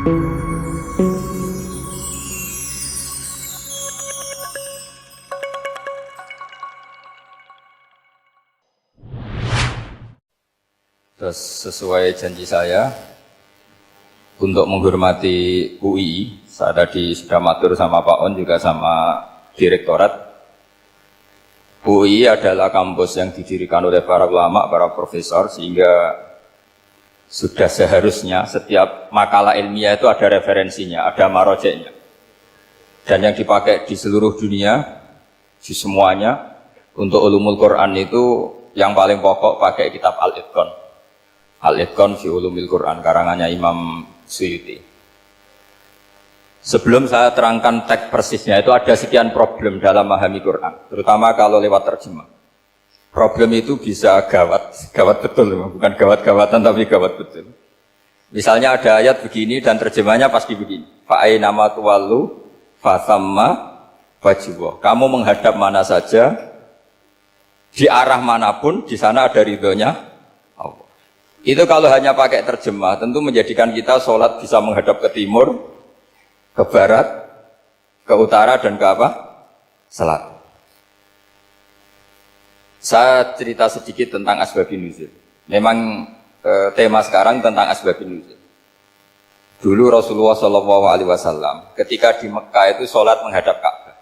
Terus sesuai janji saya untuk menghormati UI, saya tadi sudah matur sama Pak On juga sama Direktorat. UI adalah kampus yang didirikan oleh para ulama, para profesor, sehingga sudah seharusnya setiap makalah ilmiah itu ada referensinya, ada marojeknya. Dan yang dipakai di seluruh dunia, di semuanya, untuk ulumul Quran itu yang paling pokok pakai kitab Al-Itqan. Al-Itqan fi Ulumil Quran, karangannya Imam Suyuti. Sebelum saya terangkan teks persisnya, itu ada sekian problem dalam memahami Quran, terutama kalau lewat terjemah. Problem itu bisa gawat, gawat betul, bukan gawat-gawatan tapi gawat betul. Misalnya ada ayat begini dan terjemahnya pasti begini. Fa'ainama tuwallu fasamma wajibah. Kamu menghadap mana saja, di arah manapun, di sana ada ridhonya Allah. Itu kalau hanya pakai terjemah, tentu menjadikan kita sholat bisa menghadap ke timur, ke barat, ke utara, dan ke apa? Selatan. Saya cerita sedikit tentang asbabun nuzul. Memang tema sekarang tentang asbabun nuzul. Dulu Rasulullah SAW ketika di Mekah itu sholat menghadap Ka'bah.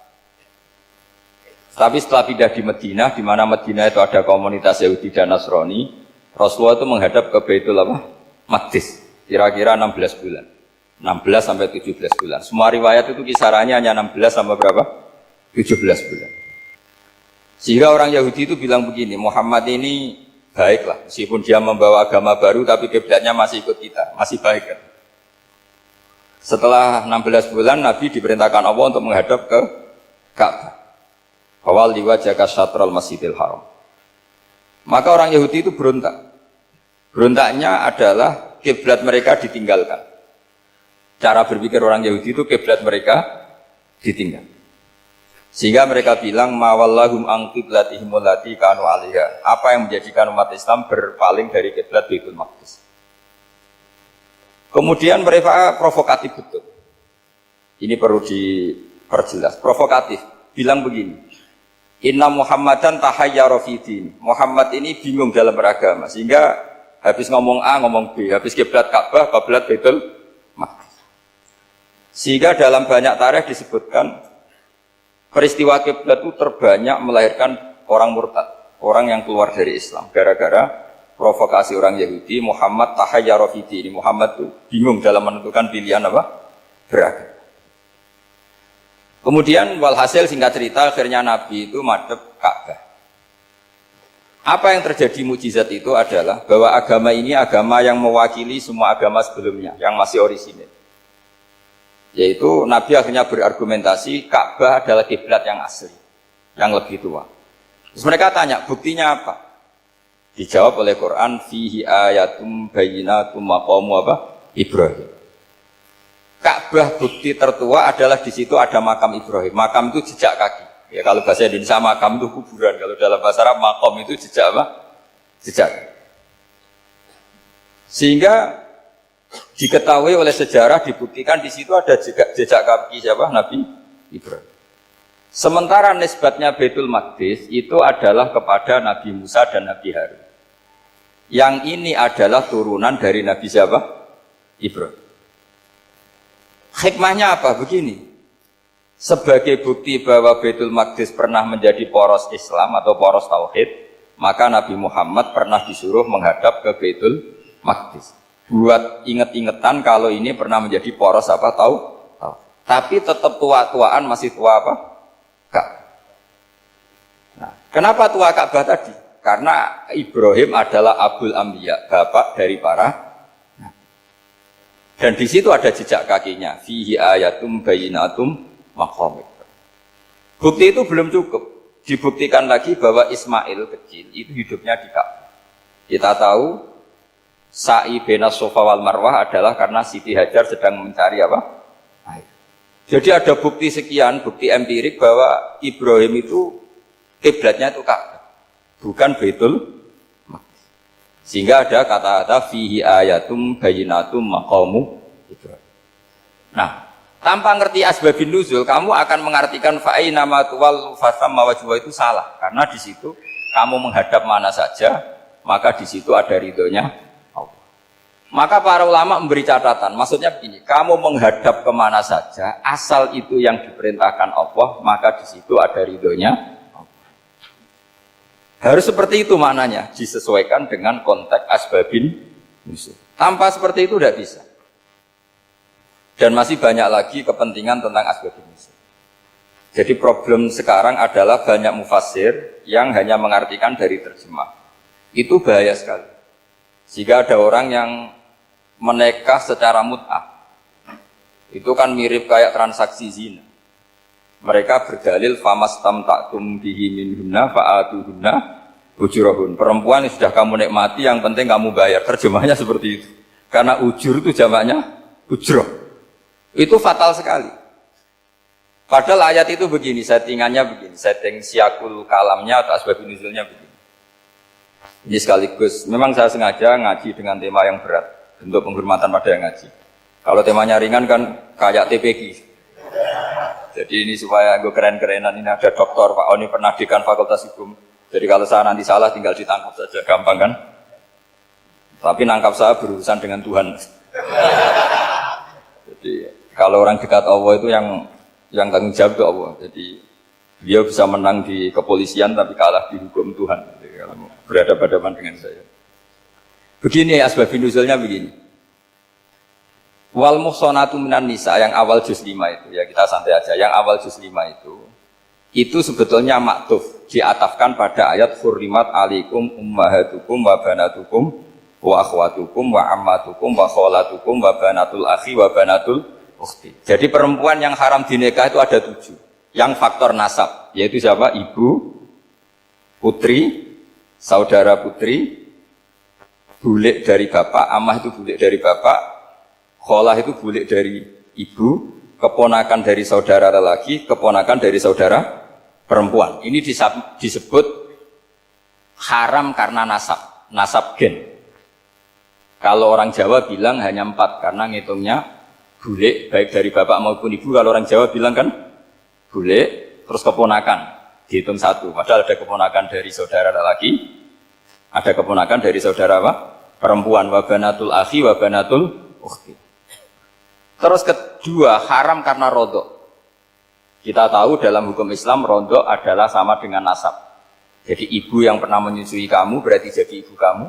Tapi setelah pindah di Madinah, di mana Madinah itu ada komunitas Yahudi dan Nasrani, Rasulullah itu menghadap ke Baitul Maqdis, kira-kira 16 bulan. 16 sampai 17 bulan. Semua riwayat itu kisarannya hanya 16 sampai berapa? 17 bulan. Sehingga orang Yahudi itu bilang begini, Muhammad ini baiklah, meskipun dia membawa agama baru, tapi kiblatnya masih ikut kita, masih baik kan? Setelah 16 bulan, Nabi diperintahkan Allah untuk menghadap ke Ka'bah. Awal liwajaka syatrul masjidil haram. Maka orang Yahudi itu berontak. Berontaknya adalah kiblat mereka ditinggalkan. Cara berpikir orang Yahudi itu kiblat mereka ditinggal. Sehingga mereka bilang mawallahum an qiblatihim allati kanu 'alaiha. Apa yang menjadikan umat Islam berpaling dari kiblat Baitul Maqdis. Kemudian mereka provokatif betul. Ini perlu diperjelas. Provokatif. Bilang begini. Inna Muhammadan tahayyara fi din. Muhammad ini bingung dalam beragama, sehingga habis ngomong A ngomong B, habis kiblat Ka'bah kiblat Baitul Maqdis. Sehingga dalam banyak tarikh disebutkan peristiwa kiblat itu terbanyak melahirkan orang murtad, orang yang keluar dari Islam gara-gara provokasi orang Yahudi. Muhammad tahayyara fi din. Muhammad itu bingung dalam menentukan pilihan apa? Beragama. Kemudian walhasil singkat cerita akhirnya Nabi itu madhep Ka'bah. Apa yang terjadi mukjizat itu adalah bahwa agama ini agama yang mewakili semua agama sebelumnya yang masih orisinil. Yaitu Nabi akhirnya berargumentasi Ka'bah adalah kiblat yang asli, yang lebih tua. Terus mereka tanya, buktinya apa? Dijawab oleh Quran, fihi ayatum bayyinatum maqamu apa? Ibrahim. Ka'bah bukti tertua adalah di situ ada makam Ibrahim. Makam itu jejak kaki. Ya kalau bahasa Indonesia makam itu kuburan. Kalau dalam bahasa Arab makom itu jejak apa? Jejak. Sehingga diketahui oleh sejarah dibuktikan di situ ada jejak kaki siapa? Nabi Ibrahim. Sementara nisbatnya Baitul Maqdis itu adalah kepada Nabi Musa dan Nabi Harun. Yang ini adalah turunan dari Nabi siapa? Ibrahim. Hikmahnya apa? Begini, sebagai bukti bahwa Baitul Maqdis pernah menjadi poros Islam atau poros Tauhid, maka Nabi Muhammad pernah disuruh menghadap ke Baitul Maqdis. Buat inget-ingetan kalau ini pernah menjadi poros apa? Tahu? Tapi tetap tua-tuaan masih tua apa? Ka'bah. Nah, kenapa tua Ka'bah tadi? Karena Ibrahim adalah Abul Anbiya, bapak dari para. Dan di situ ada jejak kakinya. Fihi ayatum bayyinatum maqam. Bukti itu belum cukup. Dibuktikan lagi bahwa Ismail kecil itu hidupnya di Ka'bah. Kita tahu sa'i baina Safa wal Marwah adalah karena Siti Hajar sedang mencari apa? Air. Jadi ada bukti sekian, bukti empirik bahwa Ibrahim itu kiblatnya itu Ka'bah, bukan Baitul. Sehingga ada kata-kata fihi ayatum bayyinatum maqamu Ibrahim. Nah, tanpa ngerti asbabun nuzul, kamu akan mengartikan fa'ina ma tuwallu fasamma wajhu itu salah. Karena di situ kamu menghadap mana saja, maka di situ ada ridhonya Allah. Maka para ulama memberi catatan, maksudnya begini, kamu menghadap kemana saja, asal itu yang diperintahkan Allah, maka di situ ada ridhonya Allah. Harus seperti itu maknanya, disesuaikan dengan konteks asbabin nuzul. Tanpa seperti itu tidak bisa. Dan masih banyak lagi kepentingan tentang asbabun nuzul. Jadi problem sekarang adalah banyak mufassir yang hanya mengartikan dari terjemah. Itu bahaya sekali. Jika ada orang yang menikah secara mut'ah, itu kan mirip kayak transaksi zina. Mereka berdalil famastamta'tum bihi minhunna fa'atuhunna ujurahun. Perempuan yang sudah kamu nikmati, yang penting kamu bayar. Terjemahnya seperti itu. Karena ujur itu jamaknya ujroh. Itu fatal sekali. Padahal ayat itu begini, settingannya begini, setting siakul kalamnya atau asbabun nuzulnya begini. Ini sekaligus, memang saya sengaja ngaji dengan tema yang berat untuk penghormatan pada yang ngaji. Kalau temanya ringan kan kayak TPG. Jadi ini supaya gue keren-kerenan, ini ada doktor Pak Oni pernah dekan Fakultas Hukum. Jadi kalau saya nanti salah tinggal ditangkap saja, gampang kan? Tapi nangkap saya berurusan dengan Tuhan. Jadi kalau orang dekat Allah itu yang tanggung jawab ke Allah. Jadi dia bisa menang di kepolisian tapi kalah di hukum Tuhan. Jadi, kalau berhadapan-hadapan dengan saya. Begini asbabun nuzulnya begini. Wal muhsanatu minan nisa yang awal juz 5 itu, ya kita santai aja. Yang awal juz 5 itu sebetulnya maktuf, diatafkan pada ayat hurrimat alaikum ummahatukum wa banatukum wa akhwatukum wa ammatukum wa kholatukum wa banatul akhi wa banatul ukhti. Jadi perempuan yang haram dinikah itu ada 7. Yang faktor nasab, yaitu siapa? Ibu, putri, saudara putri, bulik dari bapak, amah itu bulik dari bapak, kholah itu bulik dari ibu, keponakan dari saudara lelaki, keponakan dari saudara perempuan. Ini disebut haram karena nasab gen. Kalau orang Jawa bilang hanya 4 karena ngitungnya bulik baik dari bapak maupun ibu. Kalau orang Jawa bilang kan bulik terus keponakan dihitung 1. Padahal ada keponakan dari saudara lelaki, ada keponakan dari saudara apa? Perempuan. Wa banatul akhi wa banatul ukhti. Terus kedua, haram karena rodok. Kita tahu dalam hukum Islam rodok adalah sama dengan nasab. Jadi ibu yang pernah menyusui kamu berarti jadi ibu kamu,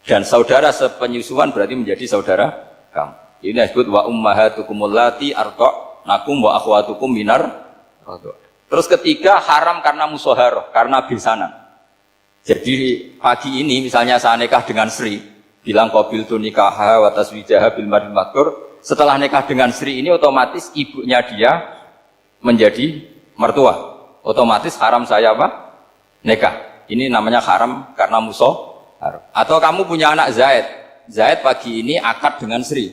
dan saudara sepenyusuan berarti menjadi saudara kamu. Ini disebut wa ummahatukum allati arda'nakum wa akhwatukum minar rodok. Terus ketiga, haram karena musoharoh, karena besanan. Jadi pagi ini misalnya saya nikah dengan Sri, bilang qabil tu nikaha wa taswijaha bil maril madkur. Setelah nikah dengan Sri ini otomatis ibunya dia menjadi mertua. Otomatis haram saya apa? Nikah. Ini namanya haram karena musoharoh. Atau kamu punya anak Zaid. Zaid pagi ini akad dengan Sri.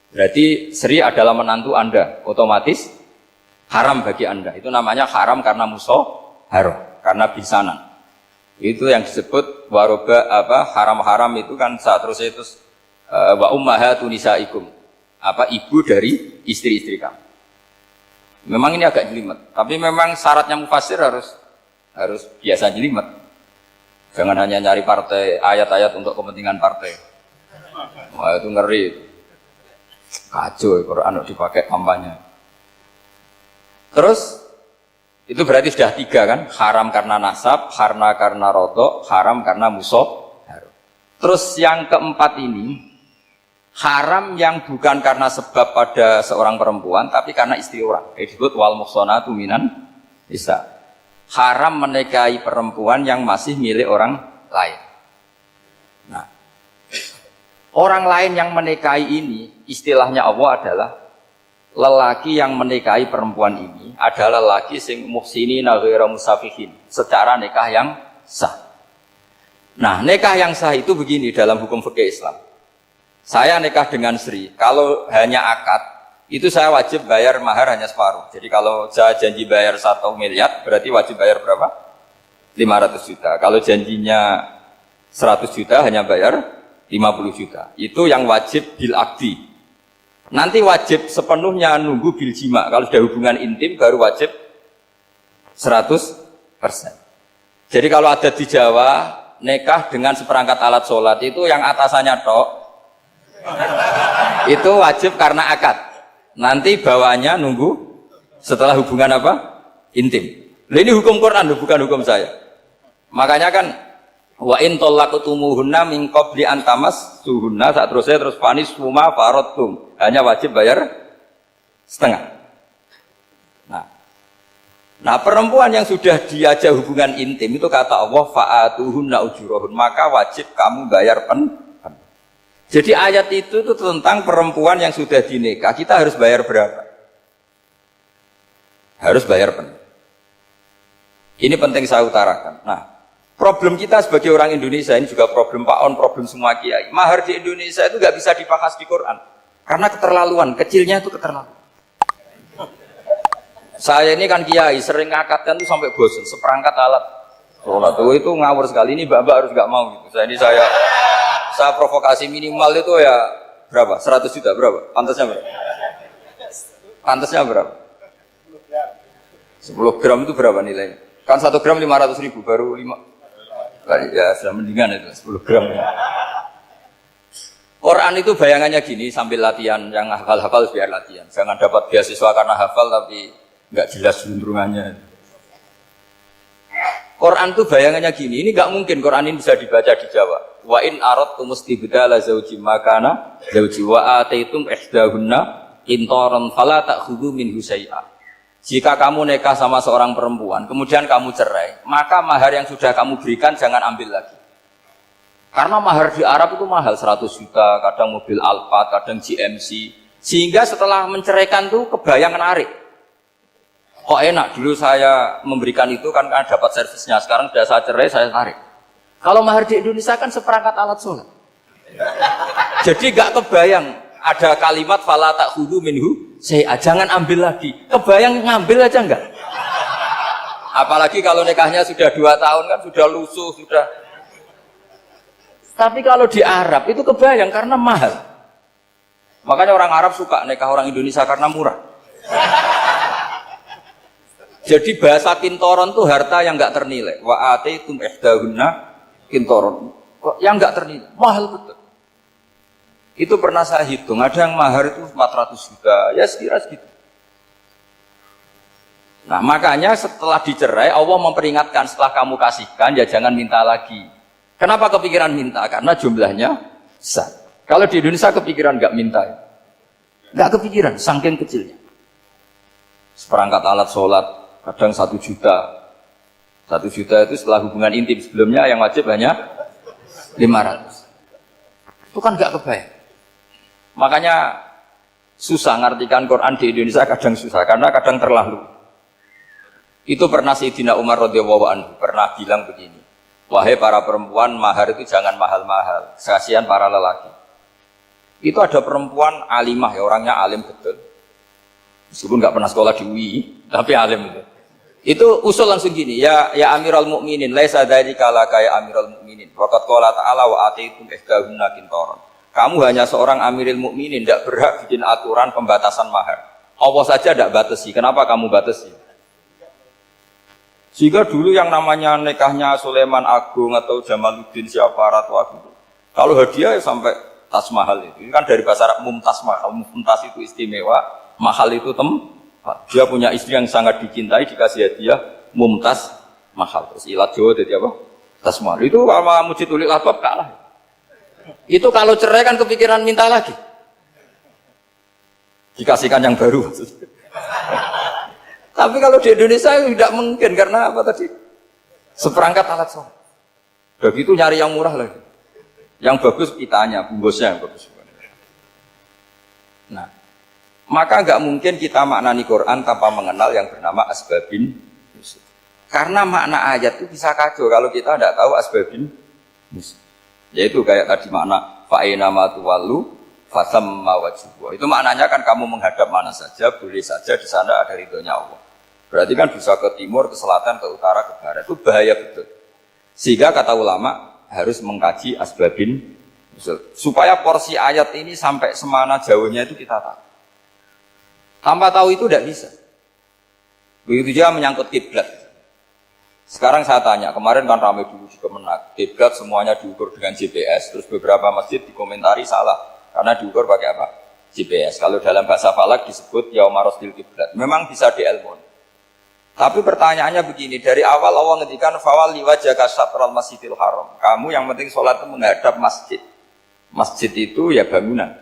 Berarti Sri adalah menantu Anda. Otomatis haram bagi Anda. Itu namanya haram karena musoharoh, karena bisanan. Itu yang disebut waroba apa haram-haram itu kan saat terus itu wa ummahatu nisaikum. Apa ibu dari istri-istri kamu. Memang ini agak jelimet, tapi memang syaratnya mufassir harus biasa jelimet. Jangan hanya nyari partai ayat-ayat untuk kepentingan partai. Wah itu ngeri. Kacau Quran dipakai kampanye. Terus itu berarti sudah 3 kan? Haram karena nasab, karena rodok, haram karena musoharoh. Terus yang keempat ini haram yang bukan karena sebab pada seorang perempuan, tapi karena istri orang. Disebut wal muhsanatu minan nisa. Haram menikahi perempuan yang masih milik orang lain. Nah, orang lain yang menikahi ini, istilahnya Allah adalah lelaki yang menikahi perempuan ini adalah lelaki sing muhsinina ghairu musafihin, secara nikah yang sah. Nah, nikah yang sah itu begini dalam hukum fikih Islam. Saya nikah dengan Sri, kalau hanya akad, itu saya wajib bayar mahar hanya separuh. Jadi kalau saya janji bayar 1 miliar, berarti wajib bayar berapa? 500 juta. Kalau janjinya 100 juta, hanya bayar 50 juta. Itu yang wajib bil akdi. Nanti wajib sepenuhnya nunggu bil jima. Kalau sudah hubungan intim baru wajib 100%. Jadi kalau ada di Jawa nikah dengan seperangkat alat sholat itu yang atasannya tok itu wajib karena akad. Nanti bawahnya nunggu setelah hubungan apa? Intim. Nah, ini hukum Quran bukan hukum saya. Makanya kan wa in talaqtumuhunna min qabli an tamassuhunna saat terus fanis huma faradtum. Hanya wajib bayar setengah. Nah, perempuan yang sudah diajak hubungan intim itu kata Allah fa'atuhunna ujurahun, maka wajib kamu bayar Jadi ayat itu tentang perempuan yang sudah dinikah, kita harus bayar berapa? Harus bayar penuh. Ini penting saya utarakan. Nah, problem kita sebagai orang Indonesia, ini juga problem Pak On, problem semua kiai. Mahar di Indonesia itu nggak bisa dibahas di Quran. Karena keterlaluan, kecilnya itu keterlaluan. Saya ini kan kiai, sering ngakatkan itu sampai bosan, seperangkat alat sholat itu ngawur sekali. Ini mbak-mbak harus nggak mau gitu. Saya provokasi minimal itu ya berapa? 100 juta berapa? Pantasnya berapa? Pantasnya berapa? 10 gram itu berapa nilainya? Kan 1 gram 500.000 baru 5. Ya sudah mendingan itu 10 gram. Quran itu bayangannya gini sambil latihan, yang hafal-hafal biar latihan. Jangan dapat beasiswa karena hafal tapi nggak jelas juntrungannya. Quran itu bayangannya gini, ini nggak mungkin Quran ini bisa dibaca di Jawa. Wa in aradtum istibdala zawji makana zawji wa ataitum ihdahunna qintaran fala ta'khudhu minhu syai'a. Jika kamu nikah sama seorang perempuan, kemudian kamu cerai, maka mahar yang sudah kamu berikan jangan ambil lagi. Karena mahar di Arab itu mahal, 100 juta, kadang mobil Alphard, kadang GMC. Sehingga setelah menceraikan tuh kebayang narik. Kok enak, dulu saya memberikan itu kan dapat servisnya, sekarang sudah saya cerai, saya tarik. Kalau mahar di Indonesia kan seperangkat alat sholat. Jadi gak kebayang ada kalimat fala ta'khudhu minhu syai'a, jangan ambil lagi. Kebayang ngambil aja enggak? Apalagi kalau nikahnya sudah 2 tahun kan sudah lusuh, sudah. Tapi kalau di Arab itu kebayang karena mahal. Makanya orang Arab suka nikah orang Indonesia karena murah. Jadi bahasa kintoron itu harta yang enggak ternilai. Wa ataitum ihdahunna kintoron. Yang enggak ternilai, mahal betul. Itu pernah saya hitung, ada yang mahar itu 400 juta, ya sekira segitu. Nah makanya setelah dicerai, Allah memperingatkan setelah kamu kasihkan, ya jangan minta lagi. Kenapa kepikiran minta? Karena jumlahnya besar. Kalau di Indonesia kepikiran nggak minta, nggak kepikiran, saking kecilnya. Seperangkat alat sholat, kadang 1 juta. 1 juta itu setelah hubungan intim, sebelumnya yang wajib hanya 500. Itu kan nggak kebayang. Makanya susah ngartikan Quran di Indonesia, kadang susah karena kadang terlalu. Itu pernah Sayyidina Umar radhiyallahu anhu pernah bilang begini, wahai para perempuan, mahar itu jangan mahal-mahal, kasihan para lelaki. Itu ada perempuan alimah ya, orangnya alim betul, meskipun nggak pernah sekolah di UI, tapi alim itu. Itu usul langsung gini, ya Amirul Mukminin, laisa dzalika laka ya Amirul Mukminin, waqad qala ta'ala wa ataitum ihdahunna qintaran. Kamu hanya seorang Amirul Mukminin, tidak berhak bikin aturan pembatasan mahar. Allah saja tidak batasi, kenapa kamu batasi? Sehingga dulu yang namanya nikahnya Sulaiman Agung atau Jamaluddin siapa Ratu Agung, kalau hadiah sampai tas mahal itu. Ini kan dari bahasa Arab mumtaz mahal, mumtaz itu istimewa, mahal itu tempat. Dia punya istri yang sangat dicintai, dikasih hadiah mumtaz mahal. Terus ilat Jawa jadi apa? Tas mahal. Itu sama Mujid Ulil Albab kalah. Itu kalau cerai kan kepikiran minta lagi. Dikasihkan yang baru. Tapi kalau di Indonesia tidak mungkin karena apa tadi? Seperangkat alat sholat. Begitu nyari yang murah lagi. Yang bagus kitanya, bungkusnya yang bagus. Nah, maka nggak mungkin kita maknani Quran tanpa mengenal yang bernama asbabin nuzul. Karena makna ayat itu bisa kacau kalau kita tidak tahu asbabin nuzul. Yaitu kayak tadi makna fa'ina ma tuwallu fasamma wajhuhu. Itu maknanya kan kamu menghadap mana saja, boleh saja di sana ada ridhonya Allah. Berarti kan bisa ke timur, ke selatan, ke utara, ke barat. Itu bahaya betul. Sehingga kata ulama harus mengkaji asbabin Supaya porsi ayat ini sampai semana jauhnya itu kita tahu. Tanpa tahu itu tidak bisa. Begitu juga menyangkut kiblat. Sekarang saya tanya, kemarin kan ramai dulu di Kemenak, kiblat semuanya diukur dengan GPS, terus beberapa masjid dikomentari salah, karena diukur pakai apa? GPS. Kalau dalam bahasa falak disebut yaumarosdil kiblat. Memang bisa diilmukan. Tapi pertanyaannya begini, dari awal Allah ngendikan fawal liwajhaka syatral masjidil haram. Kamu yang penting sholat itu menghadap masjid. Masjid itu ya bangunan.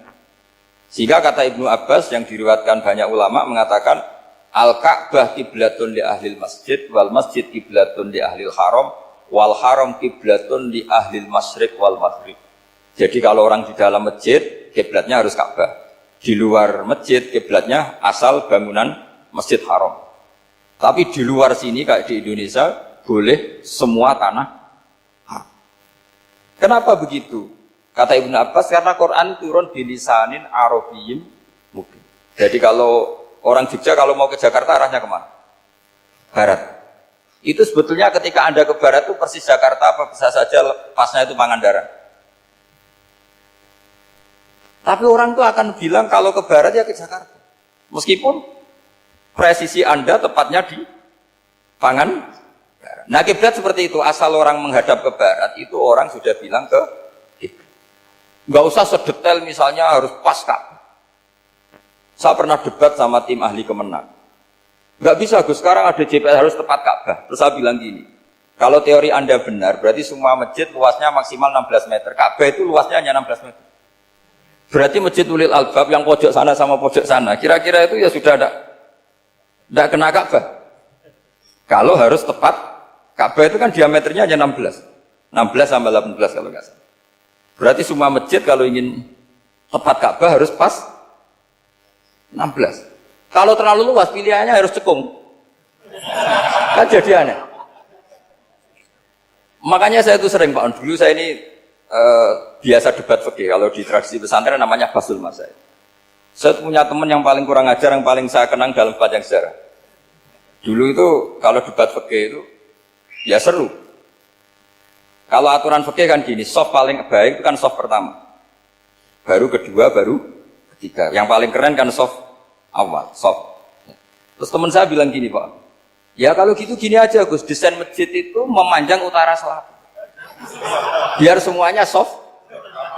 Sehingga kata Ibnu Abbas yang diriwayatkan banyak ulama mengatakan Al-Ka'bah kiblatun li ahlil masjid wal masjid kiblatun li ahlil haram wal haram kiblatun li ahlil masyriq wal maghrib. Jadi kalau orang di dalam masjid kiblatnya harus Ka'bah. Di luar masjid kiblatnya asal bangunan Masjid Haram. Tapi di luar sini kayak di Indonesia boleh semua tanah haram. Kenapa begitu? Kata Ibnu Abbas karena Quran turun bilisanin arabiyyin mubin. Jadi kalau orang Jogja kalau mau ke Jakarta arahnya kemana? Barat. Itu sebetulnya ketika Anda ke barat itu persis Jakarta apa bisa saja pasnya itu Pangandaran. Tapi orang itu akan bilang kalau ke barat ya ke Jakarta. Meskipun presisi Anda tepatnya di Pangandaran. Nah kiblat seperti itu, asal orang menghadap ke barat itu orang sudah bilang ke kiblat. Nggak usah sedetail misalnya harus pas Ka'bah. Saya pernah debat sama tim ahli Kemenak. Nggak bisa Gus, sekarang ada GPS harus tepat Ka'bah. Terus saya bilang gini, kalau teori Anda benar, berarti semua masjid luasnya maksimal 16 meter. Ka'bah itu luasnya hanya 16 meter. Berarti masjid Ulil Albab yang pojok sana sama pojok sana, kira-kira itu ya sudah tidak kena Ka'bah. Kalau harus tepat, Ka'bah itu kan diameternya hanya 16. 16 sampai 18 kalau nggak salah. Berarti semua masjid kalau ingin tepat Ka'bah harus pas 16. Kalau terlalu luas pilihannya harus cekung. Kan jadi aneh. Makanya saya itu sering Pak, dulu saya ini biasa debat fikih. Kalau di tradisi pesantren namanya Basul Masail. Saya punya teman yang paling kurang ajar, yang paling saya kenang dalam panjang sejarah. Dulu itu kalau debat fikih itu ya seru. Kalau aturan fikih kan gini, soft paling baik itu kan soft pertama. Baru kedua, baru ketiga. Yang paling keren kan soft awal, soft. Terus teman saya bilang gini Pak, ya kalau gitu gini aja Gus, desain masjid itu memanjang utara selatan. Biar semuanya soft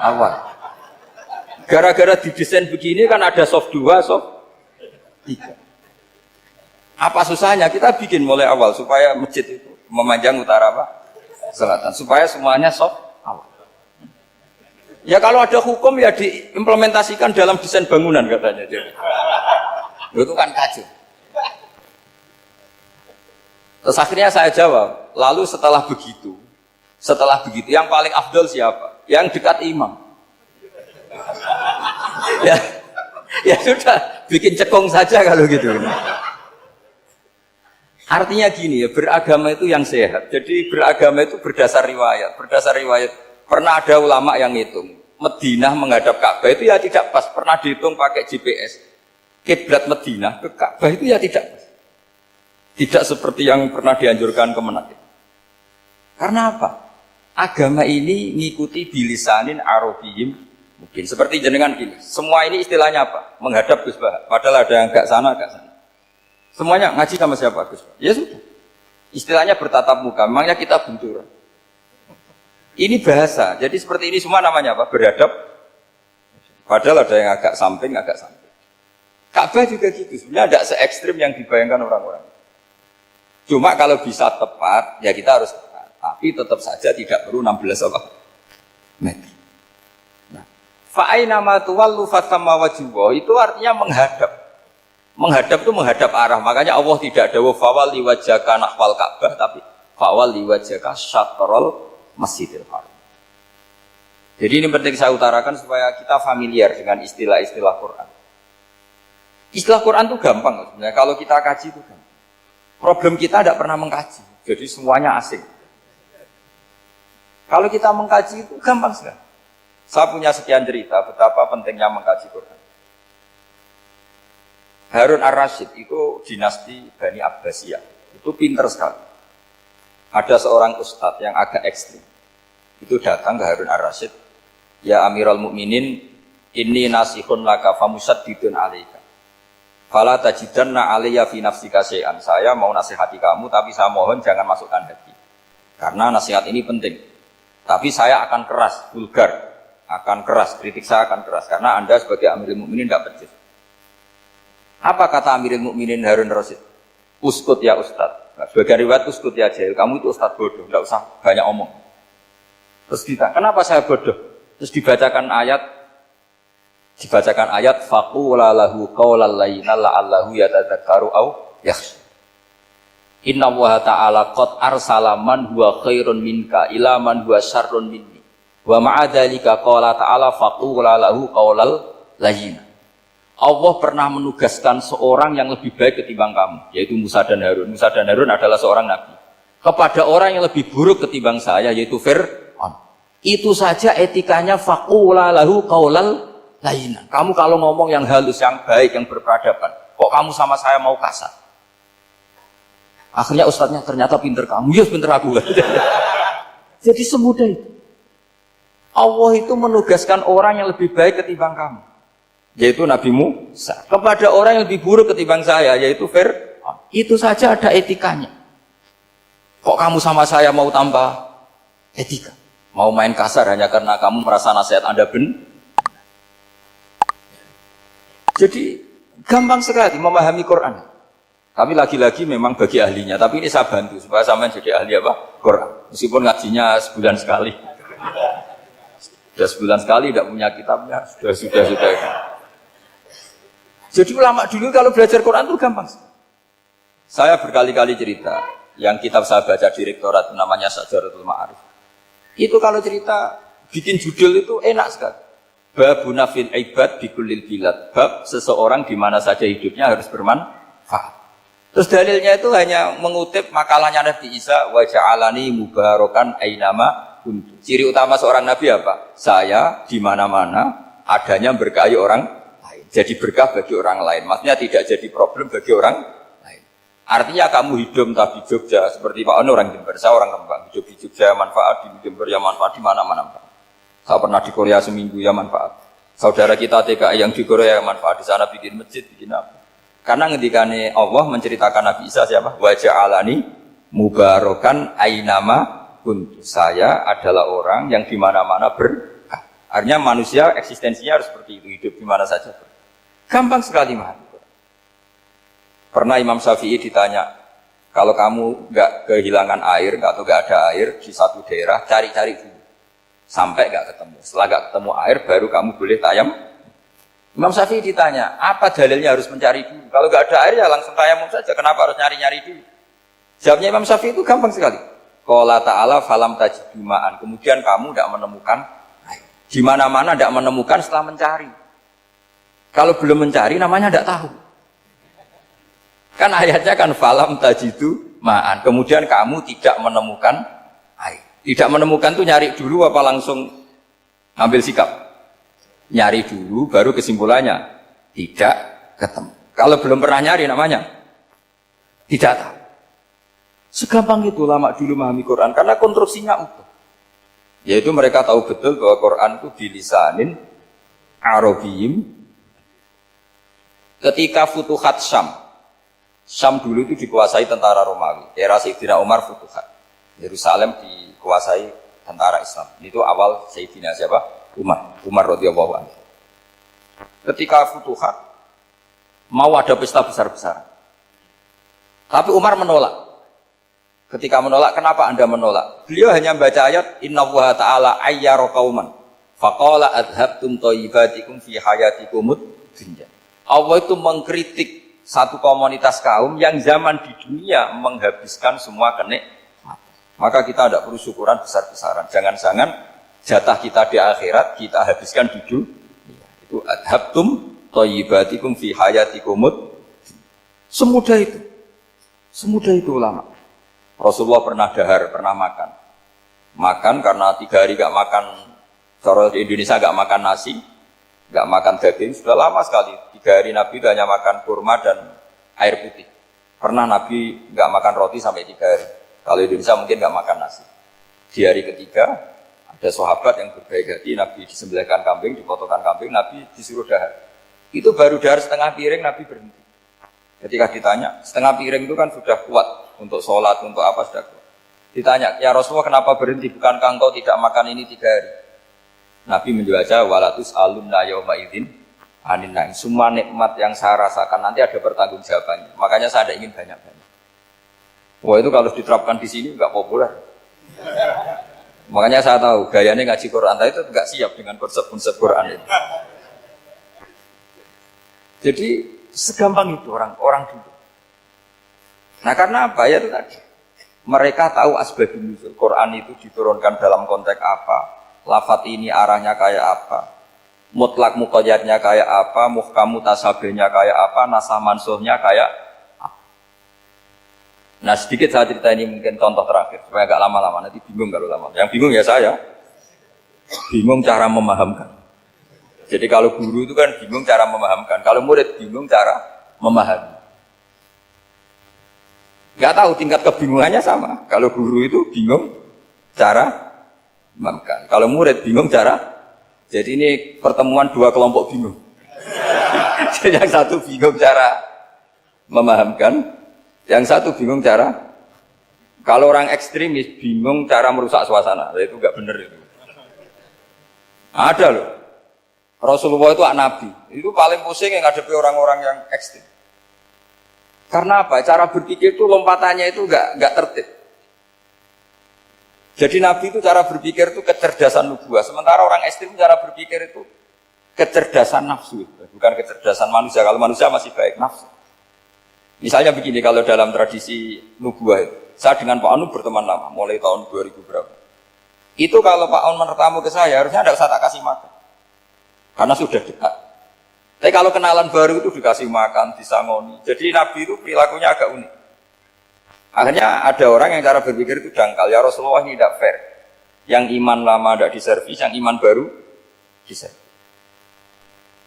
awal. Gara-gara didesain begini kan ada soft 2, soft 3. Apa susahnya? Kita bikin mulai awal supaya masjid itu memanjang utara apa? Selatan. Supaya semuanya soft awal. Ya kalau ada hukum ya diimplementasikan dalam desain bangunan katanya. Jadi. Itu kan kacau. Terus akhirnya saya jawab, lalu setelah begitu yang paling afdol siapa? Yang dekat imam. ya sudah, bikin cekung saja kalau gitu. Artinya gini ya, beragama itu yang sehat. Jadi beragama itu berdasar riwayat. Pernah ada ulama yang ngitung, Madinah menghadap Ka'bah itu ya tidak pas. Pernah dihitung pakai GPS. Kiblat Madinah ke Ka'bah itu ya tidak pas. Tidak seperti yang pernah dianjurkan Kemenak. Karena apa? Agama ini ngikuti bilisanin arabiyyin mungkin. Seperti jenengan gini. Semua ini istilahnya apa? Menghadap Gus Bah. Padahal ada yang agak sana. Semuanya ngaji sama siapa Gus Bah? Ya sudah. Istilahnya bertatap muka. Memangnya kita benturan. Ini bahasa. Jadi seperti ini semua namanya apa? Berhadap. Padahal ada yang agak samping. Ka'bah juga gitu, sebenarnya tidak se-ekstrim yang dibayangkan orang-orang. Cuma kalau bisa tepat, ya kita harus tepat. Tapi tetap saja tidak perlu 16 meter. Nah, fa'aina ma tuwallu fathamma wajhullah itu artinya menghadap. Menghadap itu menghadap arah. Makanya Allah tidak dawuh fawal liwajhaka nahwal Ka'bah, tapi fawal liwajhaka syatrul Masjidil Haram. Jadi ini penting saya utarakan supaya kita familiar dengan istilah-istilah Quran. Istilah Quran itu gampang sebenarnya. Kalau kita kaji itu gampang. Problem kita tidak pernah mengkaji. Jadi semuanya asing. Kalau kita mengkaji itu gampang sekali. Saya punya sekian cerita betapa pentingnya mengkaji Quran. Harun ar-Rasyid itu dinasti Bani Abbasiyah. Itu pinter sekali. Ada seorang ustadz yang agak ekstrim. Itu datang ke Harun ar-Rasyid. ya Amirul Mukminin, inni nasihun laka famusaddidun alaika. Fala tajidanna alayya fi nafsika syai'an. Saya mau nasihati kamu, tapi saya mohon jangan masukkan hati. Karena nasihat ini penting. Tapi saya akan keras, vulgar, akan keras, kritik saya akan keras. Karena Anda sebagai Amirul Mukminin tidak becus. Apa kata Amirul Mukminin Harun Rasyid? Uskut ya Ustadz. Nah, sebagai riwayat uskut ya jahil. Kamu itu Ustadz bodoh, tidak usah banyak omong. Terus kita, kenapa saya bodoh? Terus dibacakan ayat faqula lahu qawlan layyinan la'allahu yatadzakkaru aw yakhsha. Inna Allaha ta'ala qad arsala man huwa khairun minka ila man huwa syarrun minni. Wa ma'a dzalika qala ta'ala faqula lahu qawlan layyinan. Allah pernah menugaskan seorang yang lebih baik ketimbang kamu, yaitu Musa dan Harun. Musa dan Harun adalah seorang nabi. Kepada orang yang lebih buruk ketimbang saya, yaitu Fir'aun. Itu saja etikanya faqula lahu qawlan layyinan. Kamu kalau ngomong yang halus, yang baik, yang berperadaban, kok kamu sama saya mau kasar? Akhirnya ustadznya ternyata pinter kamu, ya pinter aku. Jadi semudah itu. Allah itu menugaskan orang yang lebih baik ketimbang kamu, yaitu Nabi Musa. Kepada orang yang lebih buruk ketimbang saya, yaitu Fir'aun. Itu saja ada etikanya. Kok kamu sama saya mau tambah etika? Mau main kasar hanya karena kamu merasa nasihat Anda benar? Jadi gampang sekali memahami Quran. Tapi lagi-lagi memang bagi ahlinya. Tapi ini saya bantu supaya sampean jadi ahli apa? Quran. Meskipun ngajinya sebulan sekali. Sudah sebulan sekali tidak punya kitabnya. Sudah. Jadi ulama dulu kalau belajar Quran itu gampang. Saya berkali-kali cerita. Yang kitab saya baca di rektorat namanya Syajaratul Ma'arif. Itu kalau cerita bikin judul itu enak sekali. Babuna fil ibad bikulil bilad. Bab seseorang di mana saja hidupnya harus bermanfaat. Terus dalilnya itu hanya mengutip makalahnya Nabi Isa, wa ja'alani mubarakan ainama kuntu. Ciri utama seorang nabi apa? Saya di mana-mana adanya berkahi orang lain. Jadi berkah bagi orang lain. Maksudnya tidak jadi problem bagi orang lain. Artinya kamu hidup entah di Jogja seperti Pak Ono orang Jember, saya orang Kembang. Hidup di Jogja manfaat, di Jember ya manfaat, di mana-mana. Saya pernah di Korea seminggu ya manfaat. Saudara kita TKI yang di Korea manfaat, di sana bikin masjid, bikin apa. Karena ngendikane Allah menceritakan Nabi Isa siapa? Wa ja'alani mubarakan ainama kuntu. Saya adalah orang yang di mana-mana berkah. Artinya manusia eksistensinya harus seperti itu, hidup di mana saja. Gampang sekali memahami. Pernah Imam Syafi'i ditanya, kalau kamu nggak kehilangan air atau nggak ada air di satu daerah, cari-cari dulu sampai nggak ketemu. Setelah nggak ketemu air, baru kamu boleh tayam. Imam Syafi'i ditanya, apa dalilnya harus mencari dulu? Kalau nggak ada air ya langsung tayamum saja. Kenapa harus nyari-nyari dulu? Jawabnya Imam Syafi'i itu gampang sekali. Qala ta'ala falam tajidu ma'an. Kemudian kamu tidak menemukan air. Di mana-mana tidak menemukan setelah mencari. Kalau belum mencari namanya tidak tahu. Kan ayatnya kan falam tajidu ma'an. Kemudian kamu tidak menemukan air. Tidak menemukan itu nyari dulu apa langsung ambil sikap? Nyari dulu baru kesimpulannya tidak ketemu. Kalau belum pernah nyari namanya tidak tahu. Segampang itu ulama dulu memahami Quran karena konstruksinya utuh. Yaitu mereka tahu betul bahwa Quran itu bilisanin Arabiyim. Ketika Futuhat Syam dulu itu dikuasai tentara Romawi. Era Sayyidina Umar Futuhat. Yerusalem dikuasai tentara Islam. Itu awal Sayyidina siapa? Umar radhiyallahu anhu. Ketika Futuhat mau ada pesta besar-besaran. Tapi Umar menolak. Ketika menolak, kenapa Anda menolak? Beliau hanya membaca ayat Innallaha ta'ala ayyara qauman faqala adhabtum thayyibatikum fi hayatikumud dunya. Allah itu mengkritik satu komunitas kaum yang zaman di dunia menghabiskan semua kenikmatan. Maka kita tidak perlu syukuran besar-besaran. Jangan-jangan jatah kita di akhirat kita habiskan di dunia. Itu adhabtum thayyibatikum fi hayatikumud. Semudah itu. Semudah itu ulama. Rasulullah pernah dahar, pernah makan. Makan karena 3 hari gak makan, cara di Indonesia gak makan nasi, gak makan daging, sudah lama sekali. 3 hari Nabi itu hanya makan kurma dan air putih. Pernah Nabi gak makan roti sampai 3 hari. Kalau Indonesia mungkin gak makan nasi. Di hari ketiga, ada Ada sahabat yang berbaik hati, Nabi disembelihkan kambing, dipotongkan kambing, Nabi disuruh dahar. Itu baru dahar setengah piring, Nabi berhenti. Ketika ditanya, setengah piring itu kan sudah kuat untuk sholat, untuk apa sudah kuat. Ditanya, ya Rasulullah kenapa berhenti? Bukankah engkau tidak makan ini 3 hari? Nabi menjawab, walatus alunna yawma idzin anin naim. Semua nikmat yang saya rasakan nanti ada pertanggungjawabannya. Makanya saya tidak ingin banyak-banyak. Wah itu kalau diterapkan di sini nggak populer. Makanya saya tahu gayanya ngaji Quran itu nggak siap dengan konsep-konsep Quran itu. Jadi segampang itu orang dulu. Nah karena apa ya itu tadi? Mereka tahu asbabun nuzul. Quran itu diturunkan dalam konteks apa? Lafat ini arahnya kayak apa? Mutlak muqayyadnya kayak apa? Muhkam mutasabihnya kayak apa? Nasah mansuhnya kayak apa? Nah sedikit saya cerita ini mungkin contoh terakhir supaya agak lama-lama, nanti bingung kalau lama. Yang bingung ya saya, bingung cara memahamkan. Jadi kalau guru itu kan bingung cara memahamkan, kalau murid bingung cara memahami. Gak tahu tingkat kebingungannya sama. Kalau guru itu bingung cara memahamkan, kalau murid bingung cara. Jadi ini pertemuan 2 kelompok bingung. Jadi yang satu bingung cara memahamkan, yang satu bingung cara. Kalau orang ekstremis bingung cara merusak suasana, itu nggak benar itu. Ada loh. Rasulullah itu anak Nabi, itu paling pusing yang ngadepi orang-orang yang ekstrem. Karena apa? Cara berpikir itu lompatannya itu nggak tertib. Jadi Nabi itu cara berpikir itu kecerdasan nubuah. Sementara orang ekstrem cara berpikir itu kecerdasan nafsu, bukan kecerdasan manusia. Kalau manusia masih baik nafsu. Misalnya begini, kalau dalam tradisi nubuah itu, saya dengan Pak Anu berteman lama, mulai tahun 2000 berapa. Itu kalau Pak Anu bertamu ke saya, harusnya tidak usah tak kasih makan. Karena sudah dekat. Tapi kalau kenalan baru itu dikasih makan, disangoni. Jadi Nabi itu perilakunya agak unik. Akhirnya ada orang yang cara berpikir itu dangkal. Ya Rasulullah ini tidak fair. Yang iman lama tidak diservis, yang iman baru diservis.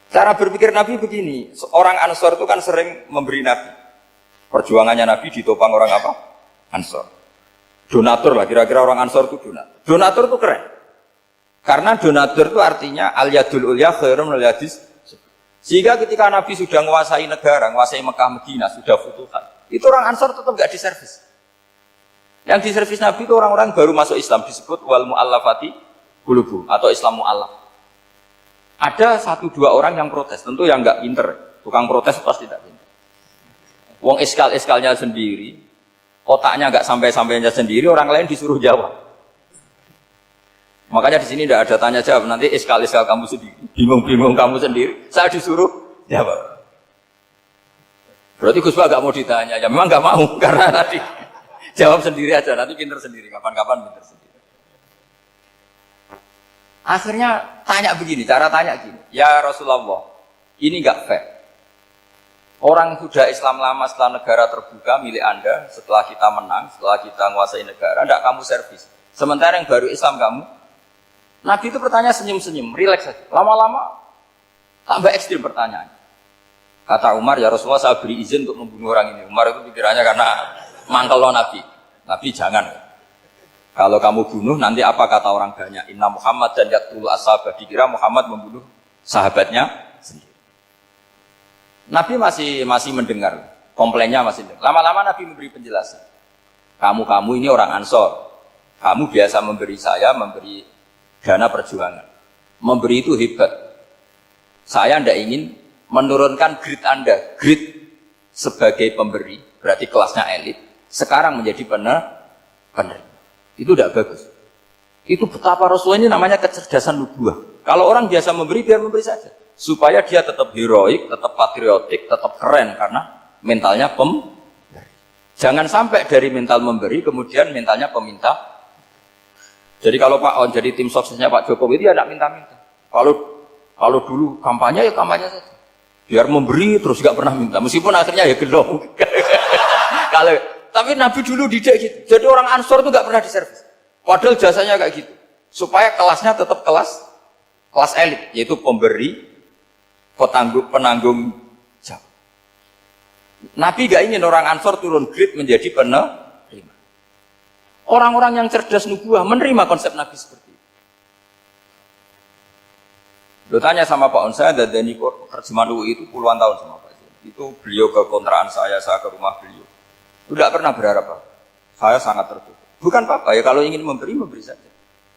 Cara berpikir Nabi begini, orang Ansor itu kan sering memberi Nabi. Perjuangannya Nabi ditopang orang apa? Ansor. Donatur lah, kira-kira orang Ansor itu donatur. Donatur itu keren. Karena donatur itu artinya al-yadul ulya khairum al-yadis. Sehingga ketika Nabi sudah menguasai negara, menguasai Mekah, Madinah, sudah futuhat, itu orang Ansor tetap nggak diservis. Yang diservis Nabi itu orang-orang baru masuk Islam, disebut wal mu'allafati qulubuhum atau Islam mu'allaf. Ada 1-2 orang yang protes, tentu yang nggak pinter. Tukang protes pasti tidak pinter. Wong iskal-iskalnya sendiri, otaknya nggak sampai-sampainya sendiri, orang lain disuruh jawab. Makanya di sini tidak ada tanya jawab, nanti iskal-iskal kamu sendiri, bingung-bingung kamu sendiri, saya disuruh jawab. Berarti Gus Pak nggak mau ditanya, ya memang nggak mau karena tadi jawab sendiri aja, nanti pinter sendiri, kapan-kapan pinter sendiri. Akhirnya tanya begini, cara tanya gini, ya Rasulullah, ini nggak fair. Orang sudah Islam lama setelah negara terbuka milik Anda, setelah kita menang, setelah kita menguasai negara, tidak kamu servis. Sementara yang baru Islam kamu, Nabi itu bertanya senyum-senyum, rileks saja. Lama-lama tambah ekstrim pertanyaan. Kata Umar, ya Rasulullah saya beri izin untuk membunuh orang ini. Umar itu pikirannya karena mangkel lo Nabi. Nabi jangan. Kalau kamu bunuh, nanti apa kata orang banyak? Inna Muhammad dan yaqtulu ashabah. Dikira Muhammad membunuh sahabatnya sendiri. Nabi masih mendengar, komplainnya masih dengar. Lama-lama Nabi memberi penjelasan. Kamu ini orang Ansor. Kamu biasa memberi saya, memberi dana perjuangan. Memberi itu hebat. Saya tidak ingin menurunkan grade Anda. Grade sebagai pemberi, berarti kelasnya elit. Sekarang menjadi penerima. Itu tidak bagus. Itu betapa Rasulullah ini namanya kecerdasan nubuah. Kalau orang biasa memberi, biar memberi saja. Supaya dia tetap heroik, tetap patriotik, tetap keren. Karena mentalnya pemberi. Jangan sampai dari mental memberi, kemudian mentalnya peminta. Jadi kalau Pak On jadi tim suksesnya Pak Jokowi, dia tidak minta-minta. Kalau dulu kampanye, ya kampanye saja. Biar memberi, terus gak pernah minta. Meskipun akhirnya ya gelong. Tapi Nabi dulu didik gitu. Jadi orang Ansor itu gak pernah diservis. Padahal jasanya kayak gitu. Supaya kelasnya tetap kelas elit. Yaitu pemberi, penanggung jawab. Nabi gak ingin orang Ansor turun grade menjadi penerima. Orang-orang yang cerdas nubuah menerima konsep Nabi seperti itu. Lo tanya sama Pak On, saya dadani terjemahan UI itu puluhan tahun sama Pak. Itu beliau ke kontrakan saya ke rumah beliau. Tidak pernah berharap apa. Saya sangat tertutup. Bukan apa-apa ya, kalau ingin memberi saja.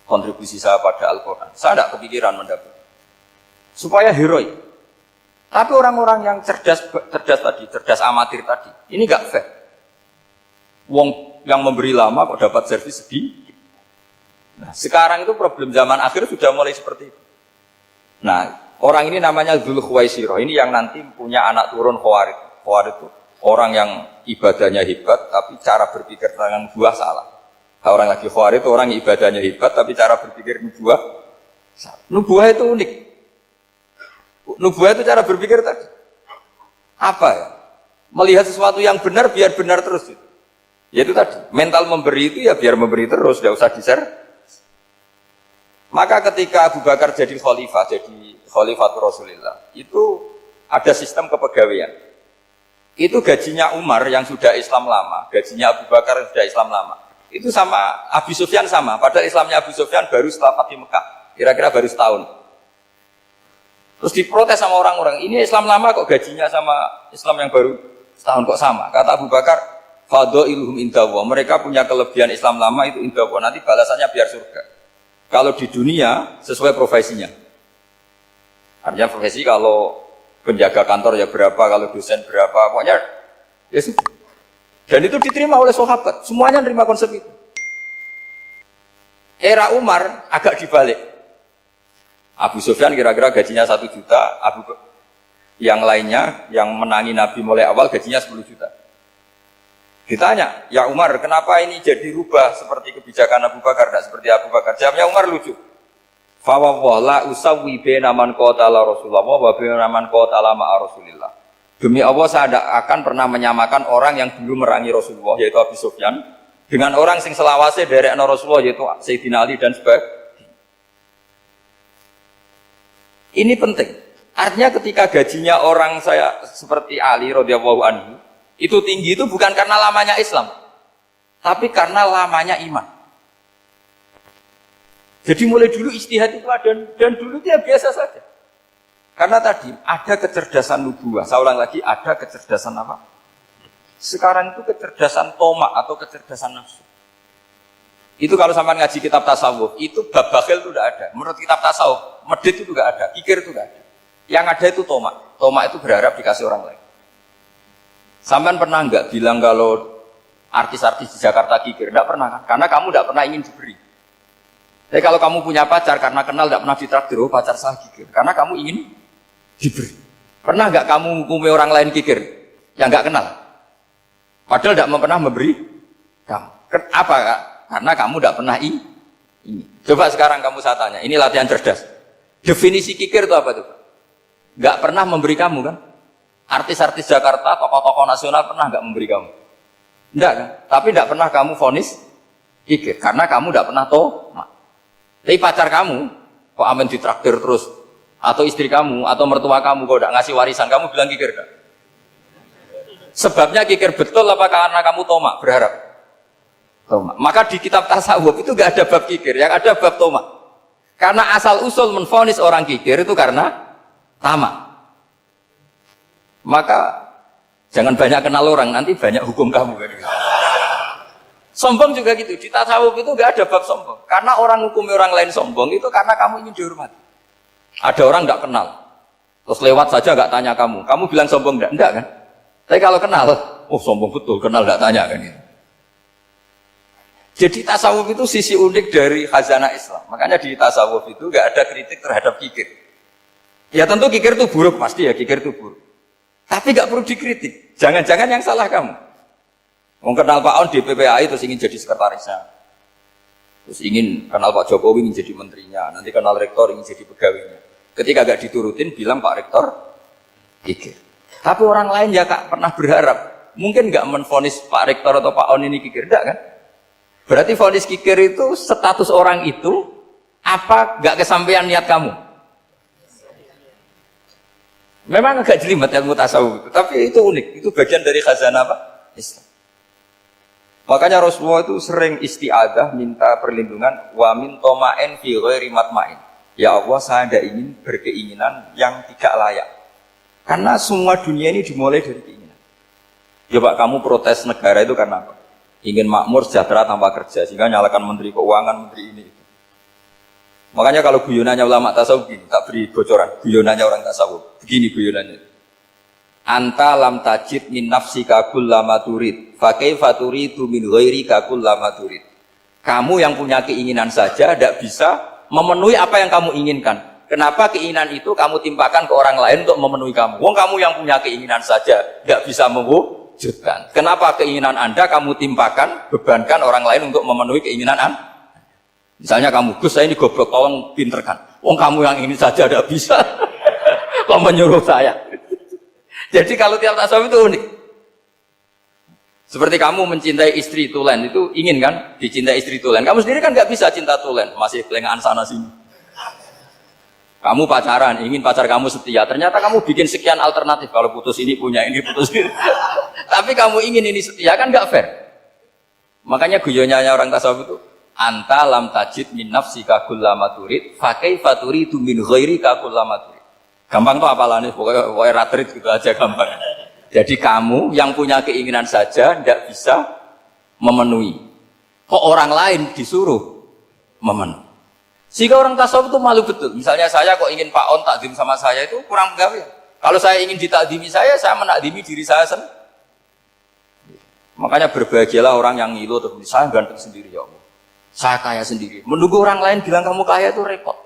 Kontribusi saya pada Al-Quran. Saya tidak kepikiran mendapat. Supaya heroik. Tapi orang-orang yang cerdas amatir tadi, ini gak fair. Wong yang memberi lama kok dapat servis sedikit. Nah, sekarang itu problem zaman akhir sudah mulai seperti itu. Nah, orang ini namanya Dzul Khuwaisirah. Ini yang nanti punya anak turun Khawarij. Khawarij itu orang yang ibadahnya hebat, tapi cara berpikir tentang nubuwah salah. Nah, orang lagi Khawarij itu orang yang ibadahnya hebat, tapi cara berpikir nubuwah salah. Nubuwah itu unik. Nubuwah itu cara berpikir tadi. Apa ya? Melihat sesuatu yang benar, biar benar terus. Yaitu tadi, mental memberi itu ya biar memberi terus, tidak usah di-share. Maka ketika Abu Bakar jadi khalifah Rasulullah, itu ada sistem kepegawaian. Itu gajinya Umar yang sudah Islam lama, gajinya Abu Bakar yang sudah Islam lama. Itu sama Abu Sufyan sama, padahal Islamnya Abu Sufyan baru setelah Fatih Mekah, kira-kira baru setahun. Terus diprotes sama orang-orang, ini Islam lama kok gajinya sama Islam yang baru setahun kok sama. Kata Abu Bakar, fadailuhum indallah, mereka punya kelebihan Islam lama itu indallah, nanti balasannya biar surga. Kalau di dunia sesuai profesinya. Artinya profesi kalau penjaga kantor ya berapa, kalau dosen berapa, pokoknya ya sudah. Dan itu diterima oleh sahabat, semuanya menerima konsep itu. Era Umar agak dibalik. Abu Sufyan kira-kira gajinya 1 juta, yang lainnya yang menangi Nabi mulai awal gajinya 10 juta. Ditanya, ya Umar, kenapa ini jadi rubah seperti kebijakan Abu Bakar, tidak seperti Abu Bakar? Jawabnya Umar lucu. Fawwala usawwi baina man qatala Rasulullah wa baina man qatala ma'a Rasulillah. Demi Allah saya tidak akan pernah menyamakan orang yang dulu merangi Rasulullah yaitu Abu Sufyan dengan orang sing selawase dari Rasulullah yaitu Sayyidina Ali dan sebagainya. Ini penting. Artinya ketika gajinya orang saya seperti Ali radhiyallahu anhu itu tinggi itu bukan karena lamanya Islam, tapi karena lamanya iman. Jadi mulai dulu ijtihad itu ada dan dulu dia biasa saja. Karena tadi ada kecerdasan nubuwah. Saya ulang lagi, ada kecerdasan apa? Sekarang itu kecerdasan tomak atau kecerdasan nafsu. Itu kalau sampai ngaji kitab tasawuf, itu bab bakhil itu tidak ada. Menurut kitab tasawuf, medit itu tidak ada, kikir itu tidak ada. Yang ada itu tomak. Tomak itu berharap dikasih orang lain. Sampean pernah enggak bilang kalau artis-artis di Jakarta kikir? Enggak pernah kan? Karena kamu enggak pernah ingin diberi. Tapi kalau kamu punya pacar karena kenal enggak pernah ditraktir, oh pacar saya kikir. Karena kamu ingin diberi. Pernah enggak kamu hukumi orang lain kikir yang enggak kenal? Padahal enggak pernah memberi kamu. Apa Kak? Karena kamu enggak pernah ini. Coba sekarang kamu saya tanya, ini latihan cerdas. Definisi kikir itu apa tuh? Enggak pernah memberi kamu kan? Artis-artis Jakarta, tokoh-tokoh nasional pernah nggak memberi kamu? Enggak kan? Tapi enggak pernah kamu vonis kikir, karena kamu enggak pernah tomak. Tapi pacar kamu, kok amen ditraktir terus, atau istri kamu, atau mertua kamu, kok enggak ngasih warisan, kamu bilang kikir kan? Sebabnya kikir betul apa karena kamu tomak, berharap? Tomak. Maka di kitab tasawuf itu enggak ada bab kikir, yang ada bab tomak. Karena asal usul menvonis orang kikir itu karena tamak. Maka jangan banyak kenal orang, nanti banyak hukum kamu kan. Sombong juga gitu, di tasawuf itu enggak ada bab sombong. Karena orang hukumi orang lain sombong itu karena kamu ingin dihormati. Ada orang enggak kenal, terus lewat saja enggak tanya kamu bilang sombong enggak? Enggak kan? Tapi kalau kenal, oh sombong betul, kenal enggak tanya kan. Jadi tasawuf itu sisi unik dari khazanah Islam. Makanya di tasawuf itu enggak ada kritik terhadap kikir. Ya tentu kikir itu buruk, pasti ya kikir itu buruk. Tapi gak perlu dikritik. Jangan-jangan yang salah kamu. Mau kenal Pak On di PPAI terus ingin jadi sekretarisnya. Terus ingin kenal Pak Jokowi ingin jadi menterinya. Nanti kenal rektor ingin jadi pegawainya. Ketika gak diturutin bilang Pak Rektor kikir. Tapi orang lain ya Kak pernah berharap. Mungkin gak menvonis Pak Rektor atau Pak On ini kikir. Enggak kan? Berarti vonis kikir itu status orang itu apa gak kesampaian niat kamu? Memang agak jelimet ilmu tasawuf itu, tapi itu unik, itu bagian dari khazanah apa? Islam. Makanya Rasulullah itu sering isti'adah, minta perlindungan, wa min toma'in fi ghairi matma'in. Ya Allah, saya tidak ingin berkeinginan yang tidak layak. Karena semua dunia ini dimulai dari keinginan. Coba kamu protes negara itu karena apa? Ingin makmur, sejahtera tanpa kerja, sehingga nyalakan menteri keuangan, menteri ini. Makanya kalau guyonannya ulama tasawuf begini, tak beri bocoran. Guyonannya orang tasawuf, begini guyonannya. Anta lam tajid min nafsika kullama turid, fa kaifa turidu min ghairika kullama turid. Kamu yang punya keinginan saja tidak bisa memenuhi apa yang kamu inginkan. Kenapa keinginan itu kamu timpakan ke orang lain untuk memenuhi kamu? Wong kamu yang punya keinginan saja tidak bisa mewujudkan. Kenapa keinginan Anda kamu timpakan, bebankan orang lain untuk memenuhi keinginan Anda? Misalnya kamu, Gus saya ini goblok, tolong pinterkan. Wong kamu yang ini saja tidak bisa. Kok menyuruh saya? Jadi kalau tiap tasawuf itu unik. Seperti kamu mencintai istri tulen, itu ingin kan dicintai istri tulen. Kamu sendiri kan nggak bisa cinta tulen, masih pelengahan sana sini. Kamu pacaran, ingin pacar kamu setia. Ternyata kamu bikin sekian alternatif. Kalau putus ini punya ini, putus ini. Tapi kamu ingin ini setia, kan nggak fair. Makanya guyonnya orang tasawuf itu, anta lam tajid min nafsika kullama turid, fa kaifa turidu min ghairika kullama turid. Gampang tuh apalane, pokoknya ratrit gitu aja gampang. Jadi kamu yang punya keinginan saja tidak bisa memenuhi. Kok orang lain disuruh memenuhi. Sehingga orang tasawuf itu malu betul. Misalnya saya kok ingin Pak On takdim sama saya itu kurang pegawai. Kalau saya ingin ditakdimi saya menakdimi diri saya sendiri. Makanya berbahagialah orang yang ngilu terus saya ganteng sendiri ya Allah. Saya kaya sendiri. Menunggu orang lain bilang kamu kaya itu repot.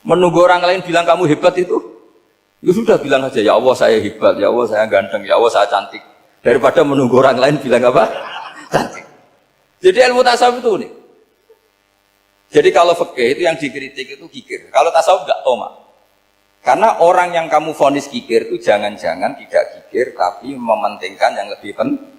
Menunggu orang lain bilang kamu hebat itu, ya sudah bilang aja ya Allah saya hebat, ya Allah saya ganteng, ya Allah saya cantik. Daripada menunggu orang lain bilang apa? Cantik. Jadi ilmu tasawuf itu nih. Jadi kalau fikih itu yang dikritik itu kikir. Kalau tasawuf enggak toma. Karena orang yang kamu vonis kikir itu jangan-jangan tidak kikir tapi mementingkan yang lebih penting.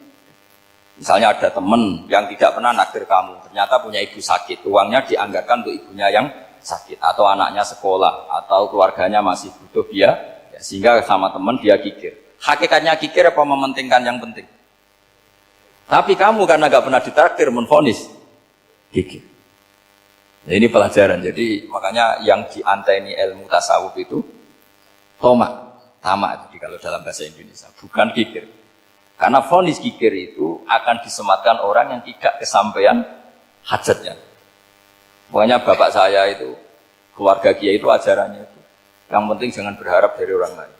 Misalnya ada teman yang tidak pernah nakdir kamu, ternyata punya ibu sakit, uangnya dianggarkan untuk ibunya yang sakit, atau anaknya sekolah, atau keluarganya masih butuh dia, ya, sehingga sama teman dia kikir. Hakikatnya kikir apa mementingkan yang penting? Tapi kamu karena gak pernah ditakdir menvonis kikir. Ya, ini pelajaran. Jadi makanya yang dianteni ilmu tasawuf itu tamak. Jadi kalau dalam bahasa Indonesia bukan kikir. Karena vonis kikir itu akan disematkan orang yang tidak kesampaian hajatnya. Pokoknya bapak saya itu, keluarga kiai itu ajarannya itu. Yang penting jangan berharap dari orang lain.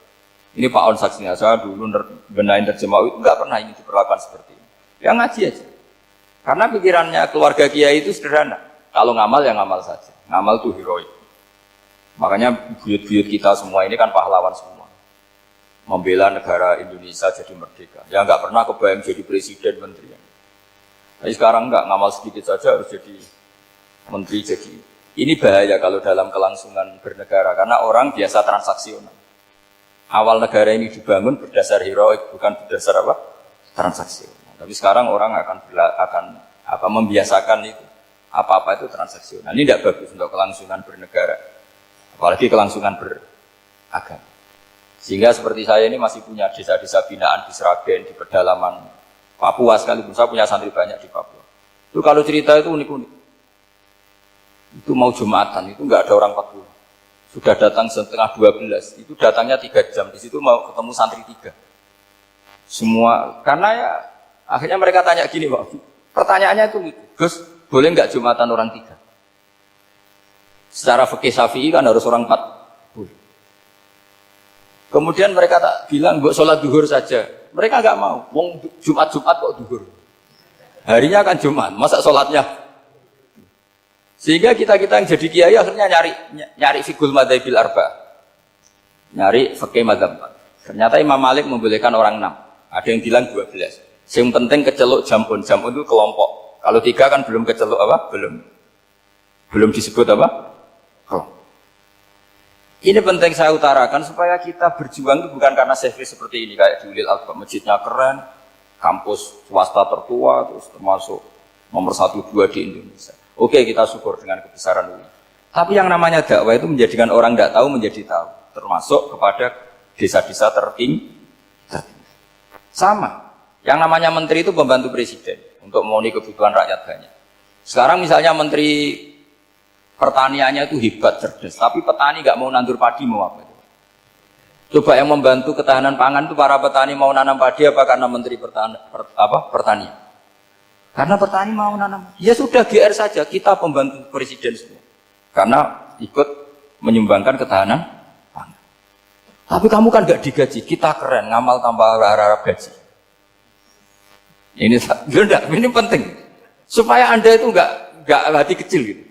Ini Pak On saksinya, saya dulu benahin terjemah itu nggak pernah ini diperlakukan seperti ini. Ya ngaji aja. Karena pikirannya keluarga kiai itu sederhana. Kalau ngamal ya ngamal saja. Ngamal itu heroik. Makanya buyut-buyut kita semua ini kan pahlawan semua. Membela negara Indonesia jadi merdeka. Ya nggak pernah kebayang jadi presiden, menteri. Tapi sekarang nggak, ngamal sedikit saja harus jadi menteri. Jadi ini bahaya kalau dalam kelangsungan bernegara karena orang biasa transaksional. Awal negara ini dibangun berdasar heroik, bukan berdasar apa? Transaksional. Tapi sekarang orang akan membiasakan itu. Apa-apa itu transaksional. Ini tidak bagus untuk kelangsungan bernegara. Apalagi kelangsungan beragama. Sehingga seperti saya ini masih punya desa-desa binaan di Sragen, di pedalaman Papua sekalipun. Saya punya santri banyak di Papua. Itu kalau cerita itu unik-unik. Itu mau Jumatan, itu nggak ada orang 40. Sudah datang setengah 12, itu datangnya 3 jam. Di situ mau ketemu santri 3. Semua, karena ya akhirnya mereka tanya gini Pak. Pertanyaannya itu, Gus, boleh nggak Jumatan orang 3? Secara fikih Syafi'i kan harus orang 4. Kemudian mereka tak bilang, buat sholat duhur saja. Mereka nggak mau. Wong Jumat-Jumat kok duhur. Harinya kan Jumat, masa sholatnya? Sehingga kita yang jadi kiai akhirnya nyari fikul madhabil arba. Nyari fikih madhab. Ternyata Imam Malik membolehkan orang 6. Ada yang bilang 12. Yang penting keceluk jamun. Jamun itu kelompok. Kalau 3 kan belum keceluk apa? Belum disebut apa? Kelompok. Ini penting saya utarakan supaya kita berjuang itu bukan karena sefri seperti ini kayak di Ulil Albab, masjidnya keren, kampus swasta tertua, terus termasuk nomor 1-2 di Indonesia. Oke, kita syukur dengan kebesaran ini. Tapi yang namanya dakwah itu menjadikan orang tidak tahu menjadi tahu, termasuk kepada desa-desa tertinggi. Sama, yang namanya menteri itu pembantu presiden untuk memenuhi kebutuhan rakyat banyak. Sekarang misalnya menteri Pertaniannya itu hebat, cerdas. Tapi petani nggak mau nandur padi, mau apa? Coba yang membantu ketahanan pangan itu para petani mau nanam padi apa karena Menteri Pertanian? Karena petani mau nanam. Ya sudah GR saja, kita pembantu presiden semua. Karena ikut menyumbangkan ketahanan pangan. Tapi kamu kan nggak digaji, kita keren, ngamal tanpa harap gaji. Ini penting. Supaya Anda itu nggak hati kecil gitu.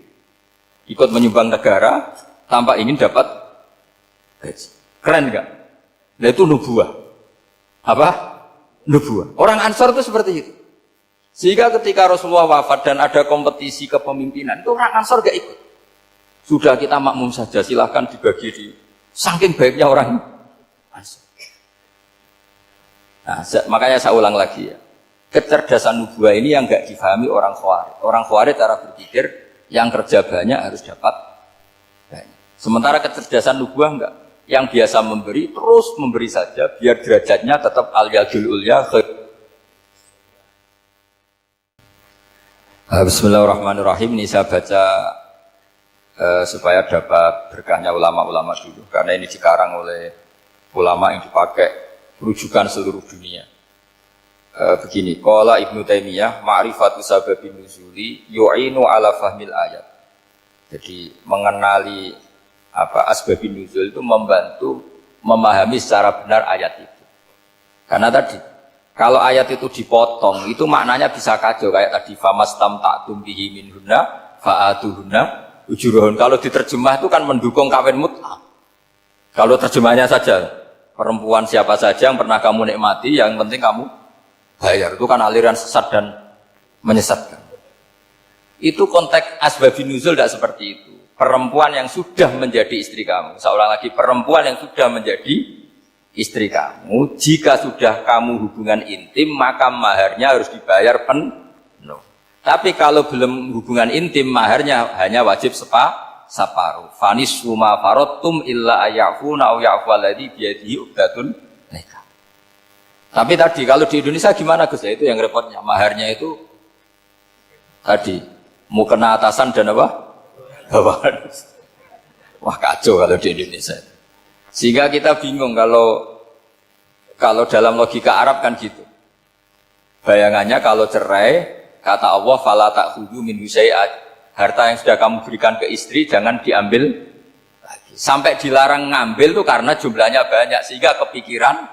Ikut menyumbang negara tanpa ingin dapat gaji. Keren enggak? Nah itu nubuah. Apa? Nubuah. Orang Ansor itu seperti itu. Sehingga ketika Rasulullah wafat dan ada kompetisi kepemimpinan, itu orang Ansor gak ikut. Sudah kita makmum saja, silahkan dibagi di saking baiknya orang Ansor. Nah, makanya saya ulang lagi ya. Kecerdasan nubuah ini yang gak difahami orang Khawarij. Orang Khawarij cara berpikir yang kerja banyak harus dapat banyak. Sementara kecerdasan nubuah enggak. Yang biasa memberi, terus memberi saja, biar derajatnya tetap al-yadul ulya. Bismillahirrahmanirrahim. Ini saya baca supaya dapat berkahnya ulama-ulama dulu. Karena ini dikarang oleh ulama yang dipakai rujukan seluruh dunia. Begini, qala Ibnu Taimiyah, ma'rifatu sababin nuzuli yu'inu ala fahmil ayat. Jadi mengenali asbabun nuzul itu membantu memahami secara benar ayat itu. Karena tadi kalau ayat itu dipotong itu maknanya bisa kacau kayak tadi famastam ta'tum bihi minhunna fa'atuhunna ujurahun. Kalau diterjemah itu kan mendukung kawin mutlak. Kalau terjemahnya saja perempuan siapa saja yang pernah kamu nikmati yang penting kamu bayar, itu kan aliran sesat dan menyesatkan. Itu konteks asbabun nuzul tidak seperti itu. Perempuan yang sudah menjadi istri kamu, seorang lagi perempuan yang sudah menjadi istri kamu, jika sudah kamu hubungan intim maka maharnya harus dibayar penuh. Tapi kalau belum hubungan intim maharnya hanya wajib separuh. Fanis suma farotum illa ayafuna au ya'fualladzi biyadihi uqdatun nikah. Tapi tadi kalau di Indonesia gimana Gus? Itu yang repotnya, maharnya itu tadi mau kena atasan dan apa? Wah kacau kalau di Indonesia. Sehingga kita bingung kalau dalam logika Arab kan gitu. Bayangannya kalau cerai, kata Allah fala ta'khudhu minhu syai'an. Harta yang sudah kamu berikan ke istri jangan diambil lagi. Sampai dilarang ngambil tuh karena jumlahnya banyak sehingga kepikiran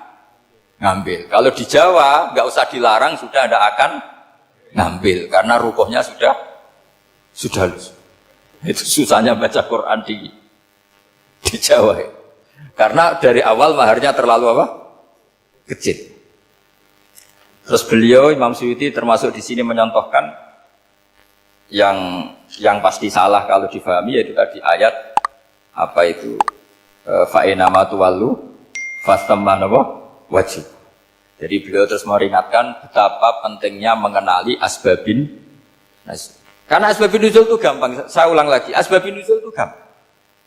ngambil. Kalau di Jawa nggak usah dilarang, sudah tidak akan ngambil karena rukuhnya sudah lusuh. Itu susahnya baca Quran di Jawa ya. Karena dari awal maharnya terlalu apa? Kecil. Terus beliau Imam Suyuti termasuk di sini menyontohkan yang pasti salah kalau difahami yaitu tadi ayat apa itu fa'inama tuwallu fastamman wajib. Jadi beliau terus meringatkan betapa pentingnya mengenali asbabin nuzul. Karena asbabun nuzul itu gampang, saya ulang lagi, asbabun nuzul itu gampang.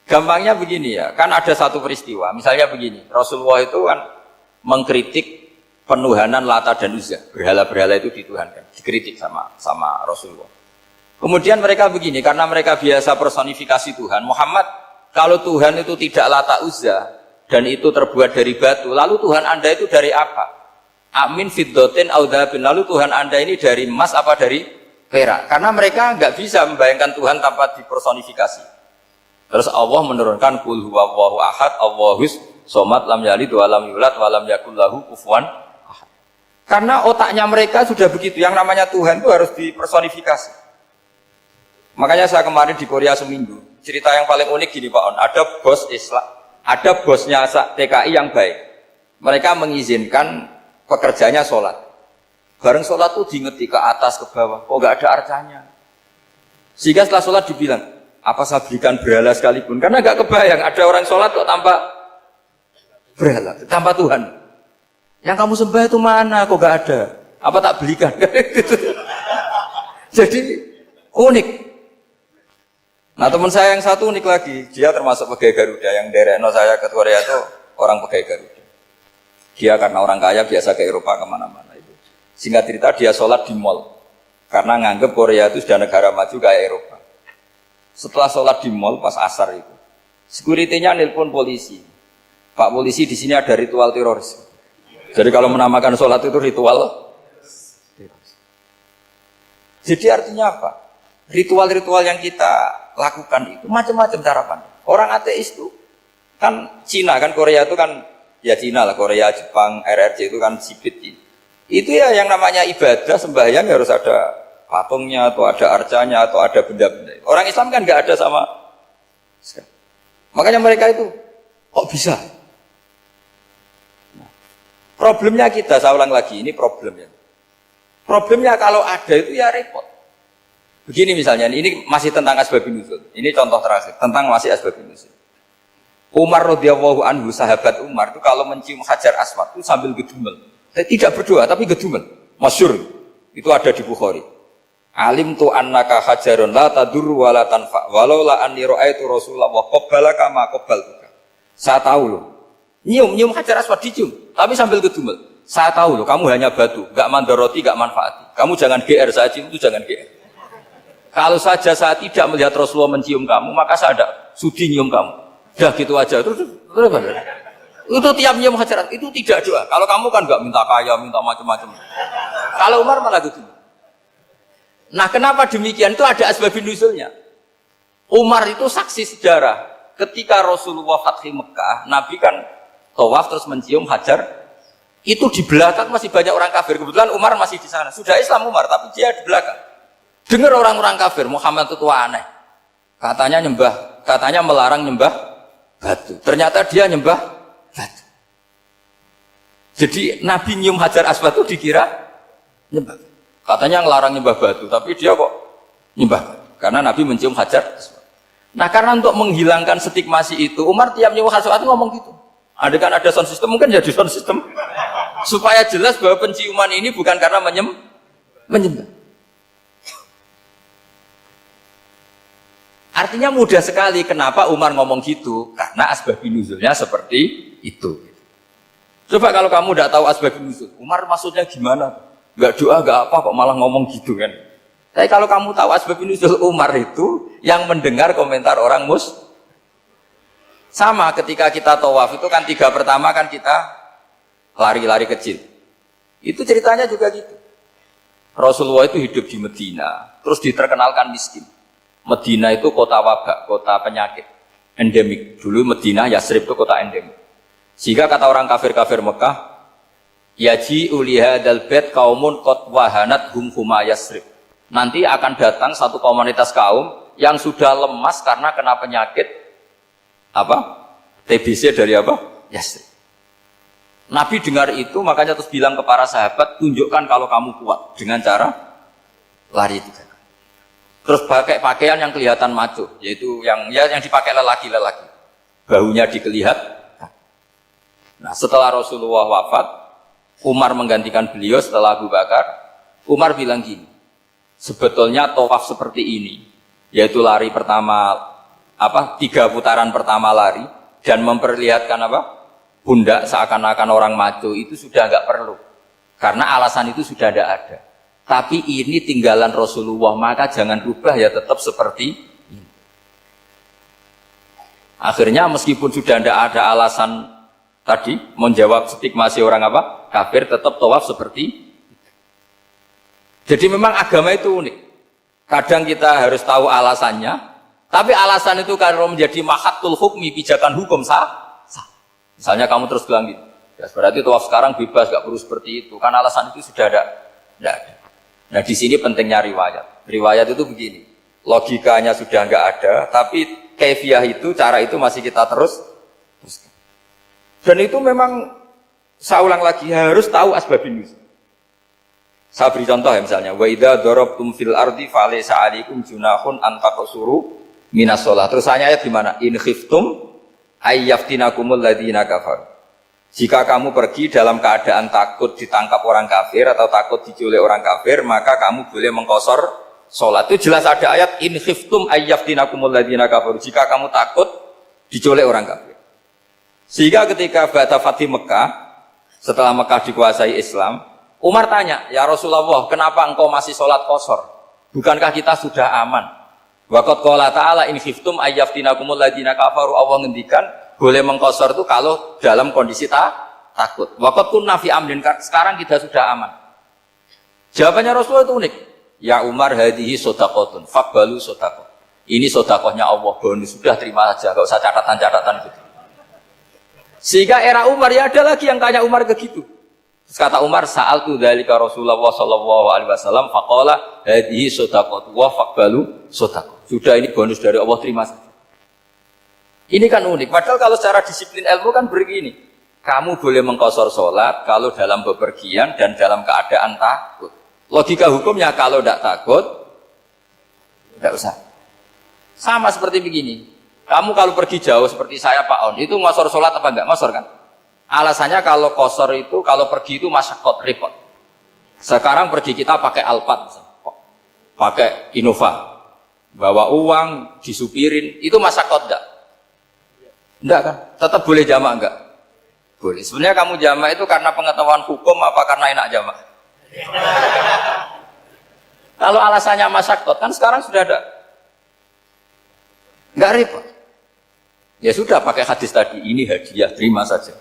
Gampangnya begini ya, kan ada satu peristiwa, misalnya begini, Rasulullah itu kan mengkritik penuhanan Lata dan Uzza, berhala-berhala itu dituhankan, dikritik sama Rasulullah. Kemudian mereka begini, karena mereka biasa personifikasi Tuhan, Muhammad, kalau Tuhan itu tidak Lata Uzza, dan itu terbuat dari batu, lalu Tuhan Anda itu dari apa? Amin fiddotin audhabin, lalu Tuhan Anda ini dari emas apa dari perak, karena mereka nggak bisa membayangkan Tuhan tanpa dipersonifikasi. Terus Allah menurunkan qul huwallahu ahad, Allahus somad, lam yalid wa lam yulad wa lam yakul lahu kufuwan ahad. Karena otaknya mereka sudah begitu, yang namanya Tuhan itu harus dipersonifikasi. Makanya saya kemarin di Korea seminggu, cerita yang paling unik gini Pak On, ada bos Islam, ada bosnya TKI yang baik. Mereka mengizinkan pekerjanya sholat. Bareng sholat tuh diingetik ke atas ke bawah, kok gak ada arcanya. Sehingga setelah sholat dibilang, apa saya berikan berhala sekalipun? Karena gak kebayang ada orang sholat kok tanpa berhala, tanpa Tuhan. Yang kamu sembah itu mana? Kok gak ada? Apa tak belikan? Jadi unik. Nah teman saya yang satu unik lagi, dia termasuk pegawai Garuda yang derekno saya ke Korea itu orang pegawai Garuda. Dia karena orang kaya biasa ke Eropa kemana-mana. Singkat cerita dia sholat di mall karena nganggep Korea itu sudah negara maju kayak Eropa. Setelah sholat di mall pas asar itu, security-nya nelpon polisi. Pak polisi, di sini ada ritual teroris. Jadi kalau menamakan sholat itu ritual teroris. Jadi artinya apa? Ritual-ritual yang kita lakukan itu macam-macam cara pandang. Orang ateis itu kan Cina, kan Korea itu kan ya Cina lah, Korea, Jepang, RRC itu kan sipit. Itu ya yang namanya ibadah sembahyang harus ada patungnya atau ada arcanya atau ada benda-benda. Orang Islam kan nggak ada sama sekali. Makanya mereka itu kok bisa? Nah, problemnya kita, saya ulang lagi, ini problemnya. Problemnya kalau ada itu ya repot. Begini misalnya, ini masih tentang asbabun nuzul. Ini contoh terakhir tentang masih asbabun nuzul. Umar radhiyallahu anhu, sahabat Umar itu kalau mencium Hajar Aswad itu sambil gedumel. Tidak berdoa tapi gedumel. Masyhur. Itu ada di Bukhari. Alim tu annaka hajarun la tadur wa la tanfa walau la anni ra'aitu Rasulullah qabbalaka ma qabbaltuka. Saya tahu loh. Nyium Hajar Aswad dicium tapi sambil gedumel. Saya tahu loh kamu hanya batu, enggak mandaroti, enggak manfaati. Kamu jangan GR, saya cium itu jangan GR. Kalau saja saya tidak melihat Rasulullah mencium kamu, maka saya ada sudi nyium kamu. Dah gitu aja, itu tiap nyium Hajar itu tidak doa. Kalau kamu kan nggak minta kaya, minta macam-macam. Kalau Umar malah gitu. Nah, kenapa demikian? Itu ada asbabun nuzulnya. Umar itu saksi sejarah. Ketika Rasulullah Fathi Mekah, Nabi kan tawaf terus mencium Hajar. Itu di belakang masih banyak orang kafir. Kebetulan Umar masih di sana. Sudah Islam Umar, tapi dia di belakang. Dengar orang-orang kafir, Muhammad itu aneh. Katanya melarang nyembah batu. Ternyata dia nyembah batu. Jadi Nabi nyium Hajar Aswad itu dikira nyembah. Katanya ngelarang nyembah batu, tapi dia kok nyembah batu. Karena Nabi mencium Hajar Aswad. Nah, karena untuk menghilangkan stigmasi itu, Umar tiap nyium Hajar Aswad ngomong gitu. Ada kan ada sound system, mungkin jadi sound system. Supaya jelas bahwa penciuman ini bukan karena menyembah. Artinya mudah sekali kenapa Umar ngomong gitu, karena asbabun nuzulnya seperti itu. Coba kalau kamu tidak tahu asbabun nuzul, Umar maksudnya gimana? Gak doa, gak apa kok malah ngomong gitu kan. Tapi kalau kamu tahu asbabun nuzul Umar itu yang mendengar komentar orang sama ketika kita tawaf itu kan 3 pertama kan kita lari-lari kecil. Itu ceritanya juga gitu. Rasulullah itu hidup di Medina, terus diterkenalkan miskin. Medina itu kota wabak, kota penyakit endemik. Dulu Medina, Yasrib itu kota endemik. Sehingga kata orang kafir-kafir Mekah, yaji uliha dal bait kaumun qad wahanat huma Yasrib. Nanti akan datang satu komunitas kaum yang sudah lemas karena kena penyakit TBC dari Yasrib. Nabi dengar itu makanya terus bilang ke para sahabat, tunjukkan kalau kamu kuat dengan cara lari 3 kali. Terus pakai pakaian yang kelihatan maco, yaitu yang dipakai lelaki. Bahunya dikelihatan. Nah, setelah Rasulullah wafat, Umar menggantikan beliau setelah Abu Bakar. Umar bilang gini, sebetulnya tawaf seperti ini, yaitu lari pertama 3 putaran pertama lari dan memperlihatkan pundak seakan-akan orang maco itu sudah enggak perlu. Karena alasan itu sudah tidak ada. Tapi ini tinggalan Rasulullah, maka jangan rubah ya tetap seperti ini. Akhirnya meskipun sudah tidak ada alasan tadi menjawab stigmasi orang kafir, tetap tawaf seperti itu. Jadi memang agama itu unik. Kadang kita harus tahu alasannya, tapi alasan itu kalau menjadi mahatul hukmi, pijakan hukum sah. Misalnya kamu terus bilang gitu, ya berarti tawaf sekarang bebas, gak perlu seperti itu. Karena alasan itu sudah tidak ada. Nah, di sini pentingnya riwayat. Riwayat itu begini, logikanya sudah enggak ada, tapi kaifiah itu, cara itu masih kita teruskan. Dan itu memang, saya ulang lagi, harus tahu asbabun nuzul. Saya beri contoh ya misalnya, wa idza darabtum fil ardi falaysa 'alaikum junahun an taqsuru minas shalah. Terus ayat di mana? In khiftum ayyaftinakumul ladzina kafaru. Jika kamu pergi dalam keadaan takut ditangkap orang kafir atau takut diculik orang kafir, maka kamu boleh mengqasar salat. Itu jelas ada ayat in khiftum ayyaftinakumul ladzina kafaru. Jika kamu takut diculik orang kafir. Sehingga ketika ba'da Fathi Mekah, setelah Mekah dikuasai Islam, Umar tanya, ya Rasulullah, kenapa engkau masih sholat qasar? Bukankah kita sudah aman? Waqat qala ta'ala in khiftum ayyaftinakumul ladzina kafaru, Allah ngendikan boleh mengqasar itu kalau dalam kondisi takut. Waqat kunna fi amrin, sekarang kita sudah aman. Jawabannya Rasulullah itu unik. Ya Umar hadihi shadaqatun faqbalu shadaqah. Ini sedekahnya Allah, bonus sudah terima saja, enggak usah catatan-catatan gitu. Sehingga era Umar ya ada lagi yang tanya Umar ke gitu. Terus kata Umar, sa'altu dzalika Rasulullah sallallahu alaihi wasallam faqala hadihi shadaqatu wa faqbalu shadaqah. Sudah ini bonus dari Allah, terima saja. Ini kan unik. Padahal kalau secara disiplin ilmu kan begini. Kamu boleh mengqasar sholat kalau dalam bepergian dan dalam keadaan takut. Logika hukumnya kalau tidak takut, tidak usah. Sama seperti begini. Kamu kalau pergi jauh seperti saya Pak On, itu ngosor sholat apa enggak? Ngosor kan? Alasannya kalau kosor itu, kalau pergi itu masyakot, repot. Sekarang pergi kita pakai Alphard, pakai Innova. Bawa uang, disupirin, itu masyakot enggak? Enggak kan? Tetap boleh jamak enggak? Boleh. Sebenarnya kamu jamak itu karena pengetahuan hukum apa karena enak jamak? Kalau alasannya masyakot, kan sekarang sudah ada. Enggak repot. Ya sudah pakai hadis tadi, ini hadiah, terima saja.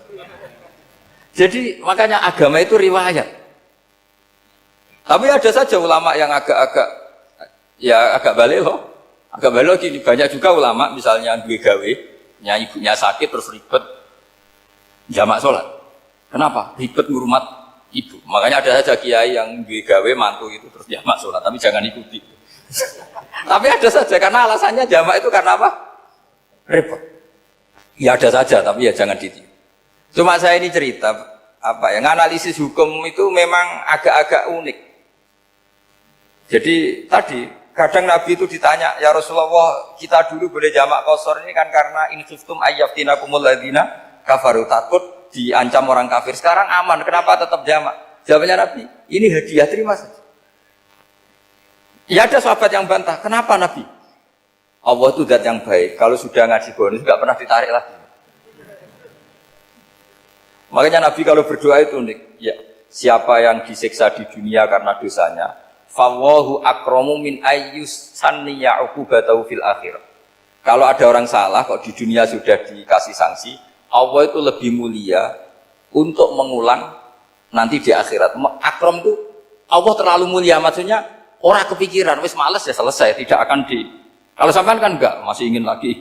Jadi makanya agama itu riwayat. Tapi ada saja ulama yang agak balik loh. Agak balik gini, banyak juga ulama misalnya duwe gawe, ibunya sakit terus ribet jamak sholat. Kenapa? Ribet ngurmat ibu. Makanya ada saja kiai yang duwe gawe mantu itu terus jamak sholat, tapi jangan ikuti. Tapi ada saja karena alasannya jamak itu karena apa? Repot. Ya ada saja, tapi ya jangan ditiru. Cuma saya ini cerita apa ya, analisis hukum itu memang agak-agak unik. Jadi tadi kadang Nabi itu ditanya, ya Rasulullah kita dulu boleh jamak qasar ini kan karena in khiftum ayyaftinakumul ladzina kafaru, takut diancam orang kafir. Sekarang aman, kenapa tetap jamak? Jawabannya Nabi, ini hadiah, terima saja. Ya ada sahabat yang bantah, kenapa Nabi? Allah itu zat yang baik, kalau sudah ngaji bonus nggak pernah ditarik lagi. Makanya Nabi kalau berdoa itu unik. Ya, siapa yang disiksa di dunia karena dosanya, fawahu akramu min ayyus sanniya uqubatahu fil akhirah. Kalau ada orang salah kok di dunia sudah dikasih sanksi, Allah itu lebih mulia untuk mengulang nanti di akhirat. Akram itu Allah terlalu mulia, maksudnya orang kepikiran wis males ya selesai, tidak akan di. Kalau sampean kan enggak, masih ingin lagi.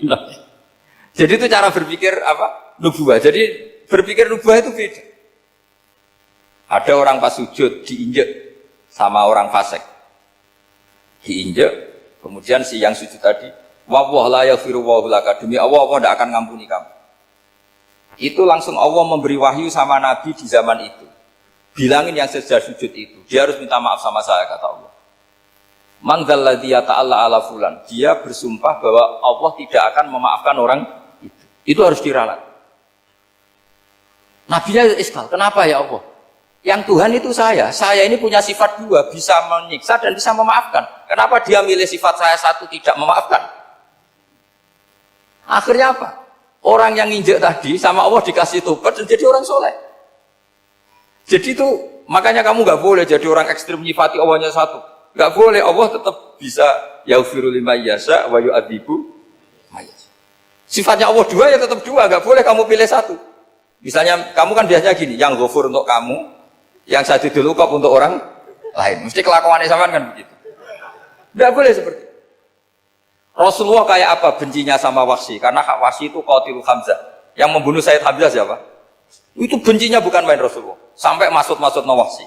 Jadi itu cara berpikir apa? Nubuwah. Jadi berpikir nubuwah itu beda. Ada orang pas sujud diinjek sama orang fasik. Diinjek, kemudian si yang sujud tadi, wallahu la yaghfiru wallahu laka, demi Allah tidak akan ngampuni kamu. Itu langsung Allah memberi wahyu sama Nabi di zaman itu. Bilangin yang sedang sujud itu, dia harus minta maaf sama saya, kata Allah. Man dzalladzi yata'alla ala fulan, dia bersumpah bahwa Allah tidak akan memaafkan orang itu. Itu harus diralat. Nabinya iskal, kenapa ya Allah? Yang Tuhan itu saya ini punya sifat dua, bisa menyiksa dan bisa memaafkan. Kenapa dia milih sifat saya satu tidak memaafkan? Akhirnya apa? Orang yang nginjek tadi sama Allah dikasih tobat dan jadi orang soleh. Jadi itu makanya kamu nggak boleh jadi orang ekstrim nyifati Allahnya satu. Nggak boleh, Allah tetap bisa yaghfiru liman yasha wa yu'adzibu man yasha. Sifatnya Allah dua ya tetap dua, nggak boleh kamu pilih satu. Misalnya kamu kan biasanya gini, yang ghafur untuk kamu, yang sadidul uqab untuk orang lain. Mesti kelakuannya sama kan begitu. Nggak boleh seperti itu. Rasulullah kayak apa bencinya sama Wahsy? Karena Wahsy itu qatilul Hamzah. Yang membunuh Sayyid Hamzah siapa? Itu bencinya bukan main Rasulullah. Sampai maksud-maksud Wahsy.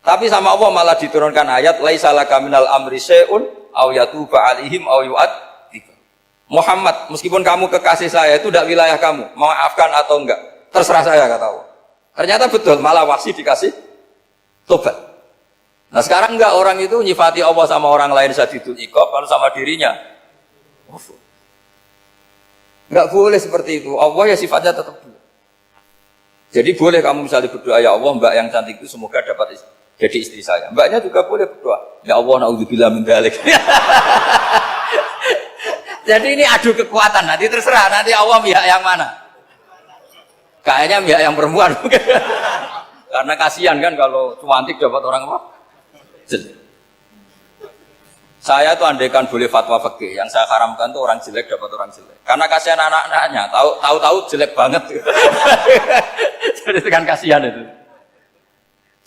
Tapi sama Allah malah diturunkan ayat laisa laka minal amri syai'un aw yatuba alaihim aw yu'adzib. Muhammad, meskipun kamu kekasih saya itu tidak wilayah kamu, memaafkan atau enggak, terserah saya, kata Allah. Ternyata betul, malah Wahsy dikasih tobat. Nah sekarang enggak, orang itu nyifati Allah sama orang lain sadidul iqab, kalau sama dirinya enggak boleh seperti itu. Allah ya sifatnya tetap dua. Jadi boleh kamu misalnya berdoa, ya Allah mbak yang cantik itu semoga dapat jadi istri saya. Mbaknya juga boleh berdoa, ya Allah naudzubillah min dzalik. Jadi ini adu kekuatan, nanti terserah nanti Allah pihak yang mana. Kayaknya pihak yang perempuan. Karena kasihan kan kalau cantik dapat orang apa? Saya tuh andaikan boleh fatwa fikih, yang saya haramkan tuh orang jelek dapat orang jelek. Karena kasihan anak-anaknya, tahu-tahu jelek banget. Jadi kan kasihan itu.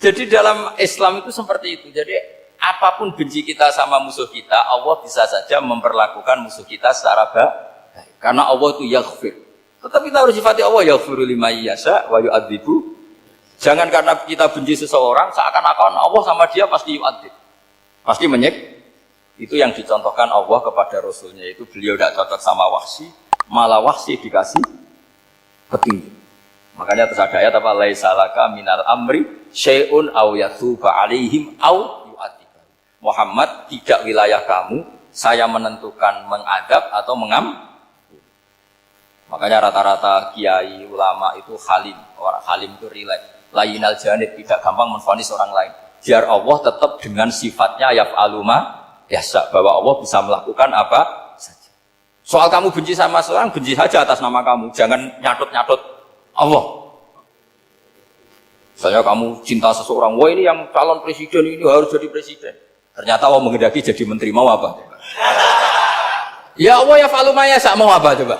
Jadi dalam Islam itu seperti itu. Jadi apapun benci kita sama musuh kita, Allah bisa saja memperlakukan musuh kita secara baik. Karena Allah itu yaghfir. Tetapi kita harus sifati Allah yaghfiru liman yasha wa yu'adzibu. Jangan karena kita benci seseorang seakan-akan Allah sama dia pasti yu'adzib. Pasti menyek. Itu yang dicontohkan Allah kepada Rasulnya, itu beliau tidak cocok sama Wahsy, malah Wahsy dikasih petunjuk. Makanya terus ada ayat apa? Laisa laka minal amri syai'un aw yatuba alaihim aw yu'adzibahum. Muhammad, tidak wilayah kamu, saya menentukan mengadab atau Makanya rata-rata kiai ulama itu halim. Orang halim itu rileks. Lainal janib, tidak gampang menvonis orang lain. Biar Allah tetap dengan sifatnya yaf'alu ma yasha, bahwa Allah bisa melakukan apa saja. Soal kamu benci sama seorang, benci saja atas nama kamu, jangan nyatut-nyatut Allah. Misalnya kamu cinta seseorang, wah ini yang calon presiden ini harus jadi presiden. Ternyata Allah menghendaki jadi menteri, mau apa? Ya Allah ya falu maya, mau apa coba?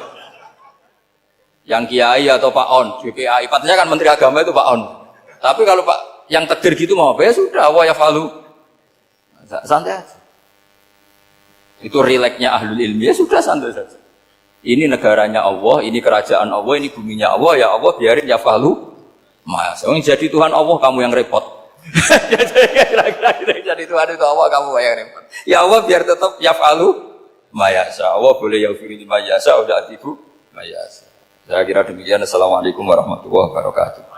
Yang kiai atau Pak On, GPI, patutnya kan menteri agama itu Pak On. Tapi kalau Pak yang takdir gitu mau apa ya sudah, Allah ya falu. Santai aja. Itu rileksnya ahlul ilmi, ya sudah santai saja. Ini negaranya Allah, ini kerajaan Allah, ini buminya Allah, ya Allah biarin ya falu. Mas, jadi Tuhan Allah kamu yang repot. Jadi Tuhan itu Allah kamu yang repot. Ya Allah biar tetap ya falu mayasa. Allah boleh ya firin mayasa, udah atibu mayasa. Saya kira demikian. Assalamualaikum warahmatullahi wabarakatuh.